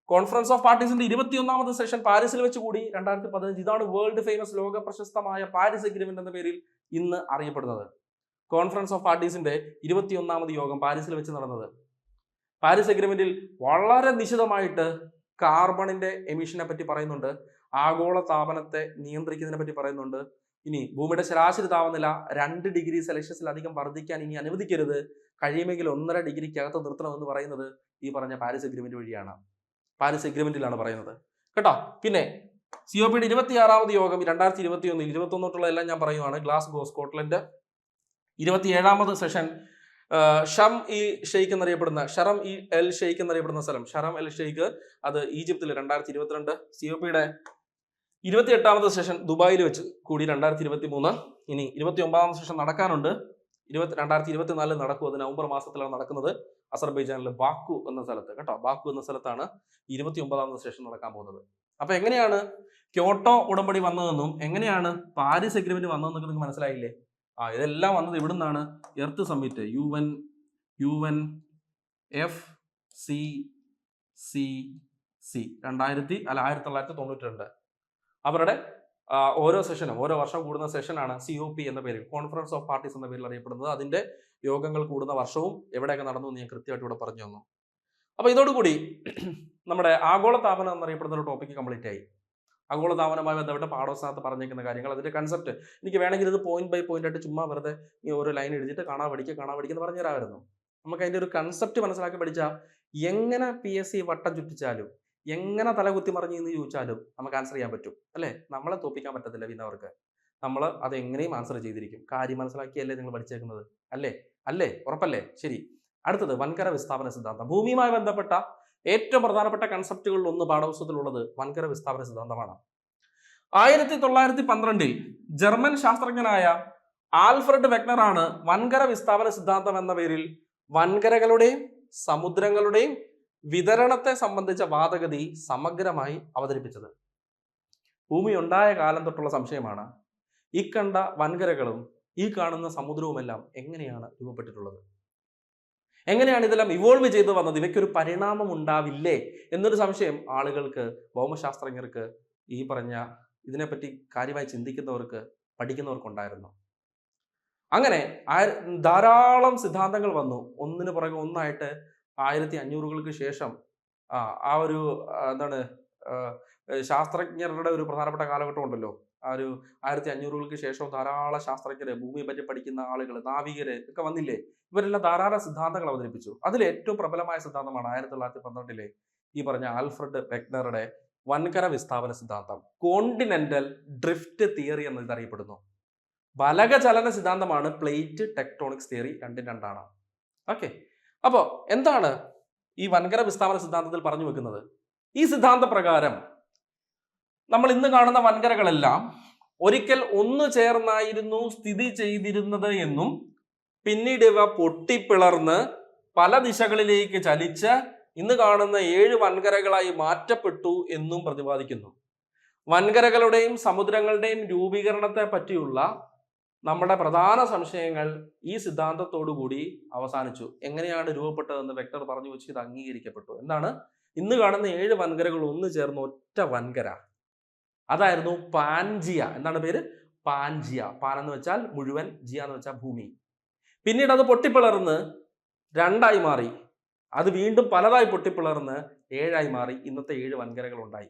കോൺഫറൻസ് ഓഫ് പാർട്ടീസിന്റെ 21ാമത് സെഷൻ പാരീസിൽ വെച്ച് കൂടി 2015. ഇതാണ് വേൾഡ് ഫേമസ്, ലോക പ്രശസ്തമായ പാരീസ് എഗ്രിമെന്റ് എന്ന പേരിൽ ഇന്ന് അറിയപ്പെടുന്നത്. കോൺഫറൻസ് ഓഫ് പാർട്ടീസിന്റെ 21ാമത് യോഗം പാരീസിൽ വെച്ച് നടന്നത്. പാരീസ് എഗ്രിമെന്റിൽ വളരെ നിശിതമായിട്ട് കാർബണിന്റെ എമിഷനെ പറ്റി പറയുന്നുണ്ട്, ആഗോള താപനത്തെ നിയന്ത്രിക്കുന്നതിനെ പറ്റി പറയുന്നുണ്ട്. ഇനി ഭൂമിയുടെ ശരാശരി താപനില 2 ഡിഗ്രി സെൽഷ്യസിലധികം വർദ്ധിക്കാൻ ഇനി അനുവദിക്കരുത്, കഴിയുമെങ്കിൽ 1.5 ഡിഗ്രിക്കകത്ത് നിർത്തണമെന്ന് പറയുന്നത് ഈ പറഞ്ഞ പാരീസ് എഗ്രിമെന്റ് വഴിയാണ്. പാരീസ് എഗ്രിമെന്റിലാണ് പറയുന്നത് കേട്ടോ. പിന്നെ COPയുടെ 26ാമത് യോഗം 2021, 21 എല്ലാം ഞാൻ പറയുവാണ്. Glasgow, Scotland. 27ാമത് സെഷൻ ഷം ഇ ഷെയ്ഖ് എന്നറിയപ്പെടുന്ന സ്ഥലം, ഷറം എൽ ഷെയ്ഖ്, അത് ഈജിപ്തിൽ 2022. COPയുടെ 28ാമത് സെഷൻ ദുബായിൽ വെച്ച് കൂടി 2023. ഇനി 29ാമത് സെഷൻ നടക്കാനുണ്ട്. 2024 നടക്കും. അത് നവംബർ മാസത്തിലാണ് നടക്കുന്നത്. അസർബൈജാനിലെ ബാക്കു എന്ന സ്ഥലത്ത് കേട്ടോ. ബാക്കു എന്ന സ്ഥലത്താണ് 29ാമത് സെഷൻ നടക്കാൻ പോകുന്നത്. അപ്പൊ എങ്ങനെയാണ് ക്യോട്ടോ ഉടമ്പടി വന്നതെന്നും എങ്ങനെയാണ് പാരീസ് എഗ്രിമെന്റ് വന്നതെന്നൊക്കെ നിങ്ങൾക്ക് മനസ്സിലായില്ലേ? ഇതെല്ലാം വന്നത് ഇവിടുന്നാണ്. Earth summit, UNFCCC 1992. അവരുടെ ഓരോ സെഷനും, ഓരോ വർഷം കൂടുന്ന സെഷനാണ് COP എന്ന പേരിൽ, കോൺഫറൻസ് ഓഫ് പാർട്ടീസ് എന്ന പേരിൽ അറിയപ്പെടുന്നത്. അതിന്റെ യോഗങ്ങൾ കൂടുന്ന വർഷവും എവിടെയൊക്കെ നടന്നു എന്ന് ഞാൻ കൃത്യമായിട്ട് ഇവിടെ പറഞ്ഞു തന്നു. അപ്പൊ ഇതോടുകൂടി നമ്മുടെ ആഗോളതാപനം എന്നറിയപ്പെടുന്ന ഒരു ടോപ്പിക്ക് കംപ്ലീറ്റ് ആയി. ആഗോളതാപനവുമായി ബന്ധപ്പെട്ട പാഠോത്സവത്ത് പറഞ്ഞിരിക്കുന്ന കാര്യങ്ങൾ, അതിന്റെ കൺസെപ്റ്റ്. എനിക്ക് വേണമെങ്കിൽ ഇത് പോയിന്റ് ബൈ പോയിന്റ് ആയിട്ട് ചുമ്മാ വെറുതെ ഈ ഓരോ ലൈൻ എഴുതിയിട്ട് കാണാ പഠിക്കുന്ന പറഞ്ഞു തരാമായിരുന്നു. നമുക്ക് അതിന്റെ ഒരു കൺസെപ്റ്റ് മനസ്സിലാക്കി പഠിച്ചാൽ എങ്ങനെ PSC വട്ടം ചുറ്റിച്ചാലും, എങ്ങനെ തലകുത്തി മറിഞ്ഞു എന്ന് ചോദിച്ചാലും നമുക്ക് ആൻസർ ചെയ്യാൻ പറ്റും അല്ലേ? നമ്മളെ തോപ്പിക്കാൻ പറ്റത്തില്ല വിന്നവർക്ക്. നമ്മൾ അത് എങ്ങനെയും ആൻസർ ചെയ്തിരിക്കും. കാര്യം മനസ്സിലാക്കിയല്ലേ നിങ്ങൾ പഠിച്ചേക്കുന്നത്? അല്ലേ? ഉറപ്പല്ലേ? ശരി. അടുത്തത് വൻകര വിസ്ഥാപന സിദ്ധാന്തം. ഭൂമിയുമായി ബന്ധപ്പെട്ട ഏറ്റവും പ്രധാനപ്പെട്ട കൺസെപ്റ്റുകളിൽ ഒന്ന് പാഠപുസ്തകത്തിലുള്ളത് വൻകര വിസ്ഥാപന സിദ്ധാന്തമാണ്. 1912 ജർമ്മൻ ശാസ്ത്രജ്ഞനായ ആൽഫ്രഡ് വെഗ്നർ ആണ് വൻകര വിസ്ഥാപന സിദ്ധാന്തം എന്ന പേരിൽ വൻകരകളുടെയും സമുദ്രങ്ങളുടെയും വിതരണത്തെ സംബന്ധിച്ച വാദഗതി സമഗ്രമായി അവതരിപ്പിച്ചത്. ഭൂമി ഉണ്ടായ കാലം തൊട്ടുള്ള സംശയമാണ് ഈ കണ്ട വൻകരകളും ഈ കാണുന്ന സമുദ്രവുമെല്ലാം എങ്ങനെയാണ് രൂപപ്പെട്ടിട്ടുള്ളത്, എങ്ങനെയാണ് ഇതെല്ലാം ഇവോൾവ് ചെയ്ത് വന്നത്, ഇവയ്ക്കൊരു പരിണാമം ഉണ്ടാവില്ലേ എന്നൊരു സംശയം ആളുകൾക്ക്, ഭൗമശാസ്ത്രജ്ഞർക്ക്, ഈ പറഞ്ഞ ഇതിനെപ്പറ്റി കാര്യമായി ചിന്തിക്കുന്നവർക്ക്, പഠിക്കുന്നവർക്കുണ്ടായിരുന്നു. അങ്ങനെ ധാരാളം സിദ്ധാന്തങ്ങൾ വന്നു, ഒന്നിനു പുറകെ ഒന്നായിട്ട്. 1500-കൾക്ക് ശേഷം ആ ഒരു എന്താണ് ശാസ്ത്രജ്ഞരുടെ ഒരു പ്രധാനപ്പെട്ട കാലഘട്ടം ഉണ്ടല്ലോ. ആ ഒരു 1500-കൾക്ക് ശേഷം ധാരാളം ശാസ്ത്രജ്ഞര്, ഭൂമിയെ പറ്റി പഠിക്കുന്ന ആളുകൾ, നാവികര് ഒക്കെ വന്നില്ലേ. ഇവരെല്ലാം ധാരാളം സിദ്ധാന്തങ്ങൾ അവതരിപ്പിച്ചു. അതിൽ ഏറ്റവും പ്രബലമായ സിദ്ധാന്തമാണ് 1912 ഈ പറഞ്ഞ ആൽഫ്രഡ് വെഗ്നറുടെ വൻകര വിസ്ഥാപന സിദ്ധാന്തം. കോണ്ടിനെന്റൽ ഡ്രിഫ്റ്റ് തിയറി എന്ന് ഇതറിയപ്പെടുന്നു. ബലക ചലന സിദ്ധാന്തമാണ് പ്ലേറ്റ് ടെക്ടോണിക്സ് തിയറി. 2 ഓക്കെ. അപ്പോ എന്താണ് ഈ വൻകര വിസ്ഥാപന സിദ്ധാന്തത്തിൽ പറഞ്ഞു വെക്കുന്നത്? ഈ സിദ്ധാന്ത പ്രകാരം നമ്മൾ ഇന്ന് കാണുന്ന വൻകരകളെല്ലാം ഒരിക്കൽ ഒന്നു ചേർന്നായിരുന്നു സ്ഥിതി ചെയ്തിരുന്നത് എന്നും പിന്നീട് ഇവ പൊട്ടിപ്പിളർന്ന് പല ദിശകളിലേക്ക് ചലിച്ച് ഇന്ന് കാണുന്ന 7 വൻകരകളായി മാറ്റപ്പെട്ടു എന്നും പ്രതിപാദിക്കുന്നു. വൻകരകളുടെയും സമുദ്രങ്ങളുടെയും രൂപീകരണത്തെ പറ്റിയുള്ള നമ്മുടെ പ്രധാന സംശയങ്ങൾ ഈ സിദ്ധാന്തത്തോടുകൂടി അവസാനിച്ചു. എങ്ങനെയാണ് രൂപപ്പെട്ടതെന്ന് വെക്ടർ പറഞ്ഞു വെച്ച് ഇത് അംഗീകരിക്കപ്പെട്ടു. എന്താണ്? ഇന്ന് കാണുന്ന 7 വൻകരകൾ ഒന്ന് ചേർന്ന് ഒറ്റ വൻകര, അതായിരുന്നു പാൻജിയ. എന്താണ് പേര്? പാൻജിയ. പാൻ എന്ന് വെച്ചാൽ മുഴുവൻ, ജിയ എന്ന് വെച്ചാൽ ഭൂമി. പിന്നീട് അത് പൊട്ടിപ്പിളർന്ന് 2 മാറി, അത് വീണ്ടും പലതായി പൊട്ടിപ്പിളർന്ന് 7 മാറി. ഇന്നത്തെ 7 വൻകരകൾ ഉണ്ടായി.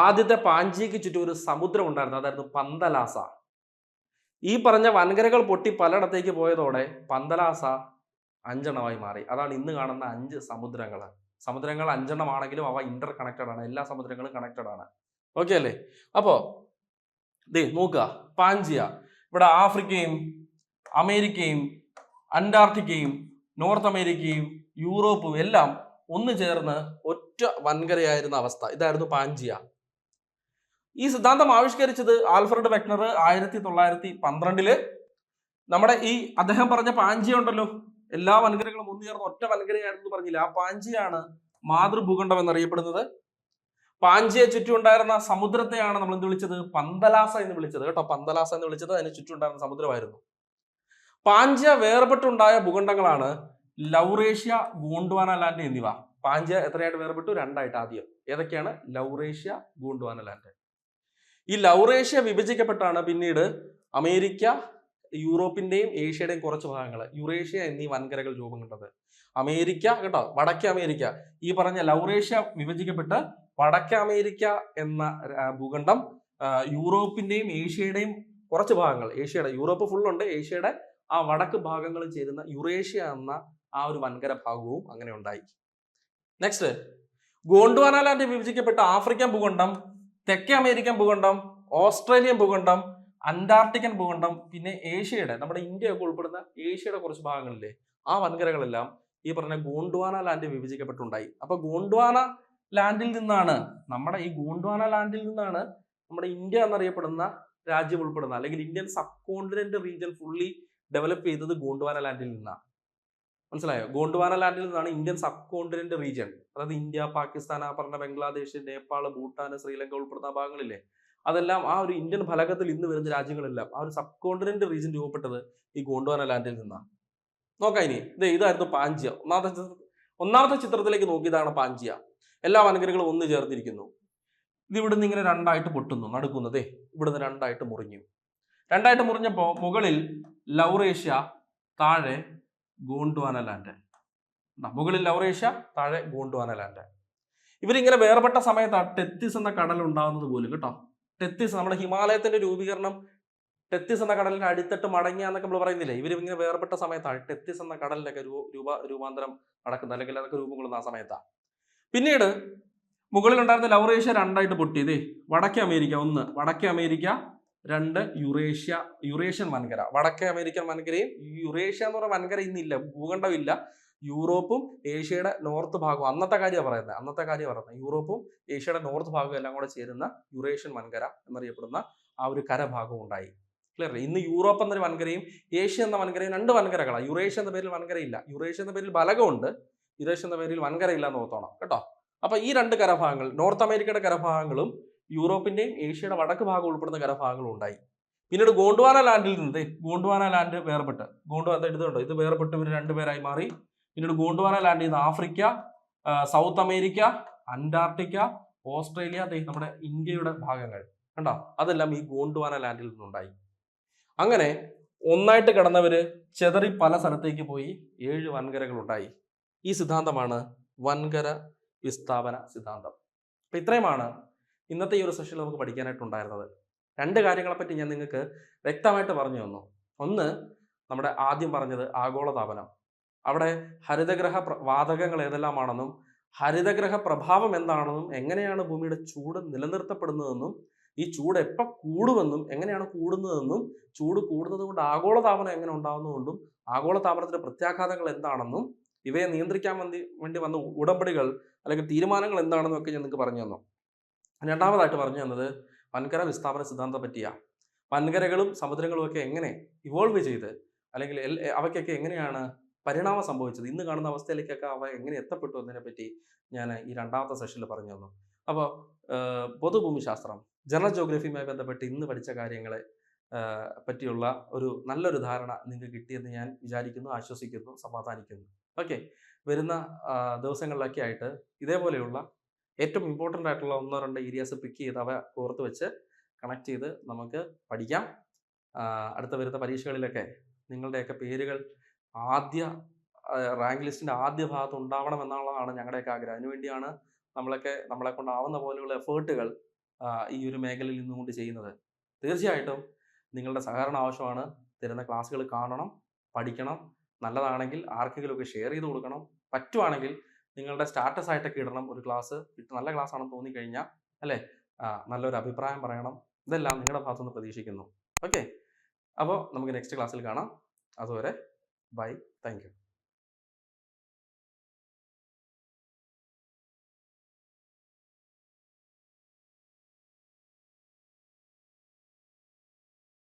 ആദ്യത്തെ പാൻജിയക്ക് ചുറ്റും ഒരു സമുദ്രം ഉണ്ടായിരുന്നു, അതായിരുന്നു പന്തലാസ. ഈ പറഞ്ഞ വൻകരകൾ പൊട്ടി പലയിടത്തേക്ക് പോയതോടെ പന്തലാസ 5 മാറി. അതാണ് ഇന്ന് കാണുന്ന 5 സമുദ്രങ്ങൾ. സമുദ്രങ്ങൾ 5 ആണെങ്കിലും അവ ഇന്റർ കണക്റ്റഡ് ആണ്. എല്ലാ സമുദ്രങ്ങളും കണക്റ്റഡ് ആണ്. ഓക്കെ അല്ലേ? അപ്പോ നോക്കുക, പാൻജിയ ഇവിടെ ആഫ്രിക്കയും അമേരിക്കയും അന്റാർട്ടിക്കയും നോർത്ത് അമേരിക്കയും യൂറോപ്പും എല്ലാം ഒന്ന് ചേർന്ന് ഒറ്റ വൻകരയായിരുന്ന അവസ്ഥ. ഇതായിരുന്നു പാഞ്ചിയ. ഈ സിദ്ധാന്തം ആവിഷ്കരിച്ചത് ആൽഫ്രഡ് വെക്നർ 1912 നമ്മുടെ ഈ അദ്ദേഹം പറഞ്ഞ പാഞ്ചിയ ഉണ്ടല്ലോ, എല്ലാ വൻകരകളും ഒന്ന് ചേർന്ന് ഒറ്റ വൻകരയായിരുന്നു പറഞ്ഞില്ല, ആ പാഞ്ചിയാണ് മാതൃഭൂഖണ്ഡം എന്നറിയപ്പെടുന്നത്. പാഞ്ചിയെ ചുറ്റും ഉണ്ടായിരുന്ന സമുദ്രത്തെയാണ് നമ്മൾ എന്ത് വിളിച്ചത്? പന്തലാസ എന്ന് വിളിച്ചത് കേട്ടോ. പന്തലാസ എന്ന് വിളിച്ചത് അതിന് ചുറ്റും ഉണ്ടായിരുന്ന സമുദ്രമായിരുന്നു. പാഞ്ചിയ വേർപെട്ടുണ്ടായ ഭൂഖണ്ഡങ്ങളാണ് ലൗറേഷ്യ, ഗോണ്ട്വാന ലാൻഡ് എന്നിവ. പാഞ്ചിയ എത്രയായിട്ട് വേർപെട്ടു? രണ്ടായിട്ട്. ആദ്യം ഏതൊക്കെയാണ്? Laurasia, Gondwana land. ഈ ലൗറേഷ്യ വിഭജിക്കപ്പെട്ടാണ് പിന്നീട് അമേരിക്ക, യൂറോപ്പിന്റെയും ഏഷ്യയുടെയും കുറച്ച് ഭാഗങ്ങൾ, യുറേഷ്യ എന്നീ വൻകരകൾ രൂപം കൊണ്ടത്. അമേരിക്ക കേട്ടോ, വടക്കേ അമേരിക്ക, ഈ പറഞ്ഞ ലൗറേഷ്യ വിഭജിക്കപ്പെട്ട് വടക്കേ അമേരിക്ക എന്ന ഭൂഖണ്ഡം യൂറോപ്പിന്റെയും ഏഷ്യയുടെയും കുറച്ച് ഭാഗങ്ങൾ, ഏഷ്യയുടെ, യൂറോപ്പ് ഫുൾ ഉണ്ട്, ഏഷ്യയുടെ ആ വടക്ക് ഭാഗങ്ങളിൽ ചേരുന്ന യുറേഷ്യ എന്ന ആ ഒരു വൻകര ഭാഗവും അങ്ങനെ ഉണ്ടായി. നെക്സ്റ്റ്, ഗോണ്ട്വാന ലാൻഡ് വിഭജിക്കപ്പെട്ട ആഫ്രിക്കൻ ഭൂഖണ്ഡം, തെക്കേ അമേരിക്കൻ ഭൂഖണ്ഡം, ഓസ്ട്രേലിയൻ ഭൂഖണ്ഡം, അന്റാർട്ടിക്കൻ ഭൂഖണ്ഡം, പിന്നെ ഏഷ്യയുടെ, നമ്മുടെ ഇന്ത്യ ഒക്കെ ഉൾപ്പെടുന്ന ഏഷ്യയുടെ കുറച്ച് ഭാഗങ്ങളിലെ ആ വൻകരകളെല്ലാം ഈ പറഞ്ഞ ഗോണ്ട്വാന ലാൻഡ് വിഭജിക്കപ്പെട്ടുണ്ടായി. അപ്പൊ ഗോണ്ട്വാന ലാൻഡിൽ നിന്നാണ് നമ്മുടെ ഇന്ത്യ എന്നറിയപ്പെടുന്ന രാജ്യം ഉൾപ്പെടുന്ന, അല്ലെങ്കിൽ Indian sub continent region fully develop ചെയ്തത് ഗോണ്ട്വാന ലാൻഡിൽ നിന്നാണ്. മനസ്സിലായോ? ഗോണ്ട്വാന ലാൻഡിൽ നിന്നാണ് ഇന്ത്യൻ സബ് കോണ്ടിനെന്റ് റീജിയൻ, അതായത് ഇന്ത്യ, പാകിസ്ഥാൻ, ആ പറഞ്ഞ ബംഗ്ലാദേശ്, നേപ്പാൾ, ഭൂട്ടാൻ, ശ്രീലങ്ക ഉൾപ്പെടുന്ന ഭാഗങ്ങളില്ലേ, അതെല്ലാം ആ ഒരു ഇന്ത്യൻ ഫലകത്തിൽ ഇന്ന് വരുന്ന രാജ്യങ്ങളെല്ലാം ആ ഒരു സബ് കോണ്ടിനെന്റ് റീജിയൻ രൂപപ്പെട്ടത് ഈ ഗോണ്ട്വാന ലാൻഡിൽ നിന്നാണ്. നോക്കാം ഇനി, ഇതായിരുന്നു പാഞ്ചിയ. ഒന്നാമത്തെ ചിത്രത്തിലേക്ക് നോക്കിയതാണ് പാഞ്ചിയ. എല്ലാ വൻകരകളും ഒന്ന് ചേർന്നിരിക്കുന്നു. ഇത് ഇവിടുന്ന് ഇങ്ങനെ രണ്ടായിട്ട് പൊട്ടുന്നു, നടുക്കുന്നതേ ഇവിടുന്ന് രണ്ടായിട്ട് മുറിഞ്ഞു. രണ്ടായിട്ട് മുറിഞ്ഞപ്പോ മുകളിൽ ലൗറേഷ്യ, താഴെ ഗോണ്ട്വാന ലാൻഡ്. മുകളിൽ ലൗറേഷ്യ, താഴെ ഗോണ്ട്വാന ലാൻഡ്. ഇവരിങ്ങനെ വേർപെട്ട സമയത്താണ് ടെത്തിസ് എന്ന കടൽ ഉണ്ടാകുന്നത് പോലും കേട്ടോ. ടെത്തിസ്, നമ്മുടെ ഹിമാലയത്തിന്റെ രൂപീകരണം ടെത്തിസ് എന്ന കടലിന്റെ അടിത്തട്ട് മടങ്ങിയ എന്നൊക്കെ നമ്മൾ പറയുന്നില്ലേ, ഇവർ ഇങ്ങനെ വേർപെട്ട സമയത്താണ് ടെത്തിസ് എന്ന കടലിലൊക്കെ രൂപാന്തരം നടക്കുന്നത്, അല്ലെങ്കിൽ അതൊക്കെ രൂപം കൊള്ളുന്ന ആ സമയത്താണ്. പിന്നീട് മുകളിൽ ഉണ്ടായിരുന്ന ലൗറേഷ്യ രണ്ടായിട്ട് പൊട്ടിയത്. വടക്കേ അമേരിക്ക ഒന്ന്, വടക്കേ അമേരിക്ക രണ്ട്, യുറേഷ്യൻ വൻകര. വടക്കേ അമേരിക്കൻ വൻകരയും യുറേഷ്യ എന്ന് പറയുന്ന വൻകര ഇന്നില്ല, ഭൂഖണ്ഡമില്ല. യൂറോപ്പും ഏഷ്യയുടെ നോർത്ത് ഭാഗവും, അന്നത്തെ കാര്യം പറയുന്നത് യൂറോപ്പും ഏഷ്യയുടെ നോർത്ത് ഭാഗവും എല്ലാം കൂടെ ചേരുന്ന യുറേഷ്യൻ വൻകര എന്നറിയപ്പെടുന്ന ആ ഒരു കരഭാഗം ഉണ്ടായി. ക്ലിയർ? ഇന്ന് യൂറോപ്പ് എന്നൊരു വൻകരയും ഏഷ്യ എന്ന വൻകരയും രണ്ട് വൻകരകളാണ്. യുറേഷ്യ എന്ന പേരിൽ വൻകരയില്ല, യുറേഷ്യ എന്ന പേരിൽ ബലകമുണ്ട്, യുറേഷ്യ എന്ന പേരിൽ വൻകരയില്ല എന്ന് ഓർത്തോണം കേട്ടോ. അപ്പൊ ഈ രണ്ട് കരഭാഗങ്ങൾ, നോർത്ത് അമേരിക്കയുടെ കരഭാഗങ്ങളും യൂറോപ്പിന്റെയും ഏഷ്യയുടെ വടക്ക് ഭാഗം ഉൾപ്പെടുന്ന കരഭാഗങ്ങളും ഉണ്ടായി. പിന്നീട് ഗോണ്ട്വാന ലാൻഡിൽ നിന്ന് ഗോണ്ട്വാന ലാൻഡ് വേർപെട്ട്, എടുത്തുണ്ടോ, ഇത് വേർപെട്ട് ഇവർ രണ്ടുപേരായി മാറി. പിന്നീട് ഗോണ്ട്വാന ലാൻഡിൽ നിന്ന് Africa, south America, Antarctica, Australia, നമ്മുടെ ഇന്ത്യയുടെ ഭാഗങ്ങൾ കണ്ടോ, അതെല്ലാം ഈ ഗോണ്ട്വാന ലാൻഡിൽ നിന്നുണ്ടായി. അങ്ങനെ ഒന്നായിട്ട് കിടന്നവര് ചെതറി പല സ്ഥലത്തേക്ക് പോയി 7 വൻകരകൾ ഉണ്ടായി. ഈ സിദ്ധാന്തമാണ് വൻകര വിസ്ഥാപന സിദ്ധാന്തം. അപ്പൊ ഇത്രയുമാണ് ഇന്നത്തെ ഈ ഒരു സെഷനിൽ നമുക്ക് പഠിക്കാനായിട്ടുണ്ടായിരുന്നത്. 2 കാര്യങ്ങളെപ്പറ്റി ഞാൻ നിങ്ങൾക്ക് വ്യക്തമായിട്ട് പറഞ്ഞു തന്നു. ഒന്ന്, നമ്മുടെ ആദ്യം പറഞ്ഞത് ആഗോളതാപനം, അവിടെ ഹരിതഗ്രഹ വാതകങ്ങൾ ഏതെല്ലാമാണെന്നും ഹരിതഗ്രഹ പ്രഭാവം എന്താണെന്നും എങ്ങനെയാണ് ഭൂമിയുടെ ചൂട് നിലനിർത്തപ്പെടുന്നതെന്നും ഈ ചൂട് എപ്പോൾ കൂടുമെന്നും എങ്ങനെയാണ് കൂടുന്നതെന്നും ചൂട് കൂടുന്നത് കൊണ്ട് ആഗോളതാപനം എങ്ങനെ ഉണ്ടാകുന്നതുകൊണ്ടും ആഗോളതാപനത്തിന്റെ പ്രത്യാഘാതങ്ങൾ എന്താണെന്നും ഇവയെ നിയന്ത്രിക്കാൻ വേണ്ടി വന്ന ഉടമ്പടികൾ അല്ലെങ്കിൽ തീരുമാനങ്ങൾ എന്താണെന്നും ഒക്കെ ഞാൻ നിങ്ങൾക്ക് പറഞ്ഞു തന്നു. രണ്ടാമതായിട്ട് പറഞ്ഞു തന്നത് വൻകര വിസ്ഥാപന സിദ്ധാന്തത്തെ പറ്റിയാണ്. വൻകരകളും സമുദ്രങ്ങളും ഒക്കെ എങ്ങനെ ഇവോൾവ് ചെയ്ത്, അല്ലെങ്കിൽ അവയ്ക്കൊക്കെ എങ്ങനെയാണ് പരിണാമം സംഭവിച്ചത്, ഇന്ന് കാണുന്ന അവസ്ഥയിലേക്കൊക്കെ അവ എങ്ങനെ എത്തപ്പെട്ടു എന്നതിനെ പറ്റി ഞാൻ ഈ രണ്ടാമത്തെ സെഷനിൽ പറഞ്ഞു തന്നു. അപ്പോൾ പൊതുഭൂമിശാസ്ത്രം, ജനറൽ ജോഗ്രഫിയുമായി ബന്ധപ്പെട്ട് ഇന്ന് പഠിച്ച കാര്യങ്ങളെ പറ്റിയുള്ള ഒരു നല്ലൊരു ധാരണ നിങ്ങൾക്ക് കിട്ടിയെന്ന് ഞാൻ വിചാരിക്കുന്നു, ആശ്വസിക്കുന്നു, സമാധാനിക്കുന്നു. ഓക്കെ, വരുന്ന ദിവസങ്ങളിലൊക്കെ ആയിട്ട് ഇതേപോലെയുള്ള ഏറ്റവും ഇമ്പോർട്ടൻ്റ് ആയിട്ടുള്ള 1-2 ഏരിയാസ് പിക്ക് ചെയ്ത് അവ ഓർത്ത് വെച്ച് കണക്ട് ചെയ്ത് നമുക്ക് പഠിക്കാം. അടുത്ത വരുന്ന പരീക്ഷകളിലൊക്കെ നിങ്ങളുടെയൊക്കെ പേരുകൾ ആദ്യ റാങ്ക് ലിസ്റ്റിൻ്റെ ആദ്യ ഭാഗത്ത് ഉണ്ടാവണം എന്നുള്ളതാണ് ഞങ്ങളുടെയൊക്കെ ആഗ്രഹം. അതിനുവേണ്ടിയാണ് നമ്മളെ കൊണ്ടാവുന്ന പോലെയുള്ള എഫേർട്ടുകൾ ഈ ഒരു മേഖലയിൽ നിന്നുകൊണ്ട് ചെയ്യുന്നത്. തീർച്ചയായിട്ടും നിങ്ങളുടെ സഹകരണം ആവശ്യമാണ്. തരുന്ന ക്ലാസ്സുകൾ കാണണം, പഠിക്കണം. നല്ലതാണെങ്കിൽ ആർക്കെങ്കിലുമൊക്കെ ഷെയർ ചെയ്ത് കൊടുക്കണം. പറ്റുവാണെങ്കിൽ നിങ്ങളുടെ സ്റ്റാറ്റസ് ആയിട്ടൊക്കെ ഇടണം. ഒരു ക്ലാസ് നല്ല ക്ലാസ് ആണെന്ന് തോന്നിക്കഴിഞ്ഞാൽ അല്ലേ, നല്ലൊരു അഭിപ്രായം പറയണം. ഇതെല്ലാം നിങ്ങളുടെ ഭാഗത്തുനിന്ന് പ്രതീക്ഷിക്കുന്നു. ഓക്കെ, അപ്പോൾ നമുക്ക് നെക്സ്റ്റ് ക്ലാസ്സിൽ കാണാം. അതുവരെ ബൈ, താങ്ക് യു.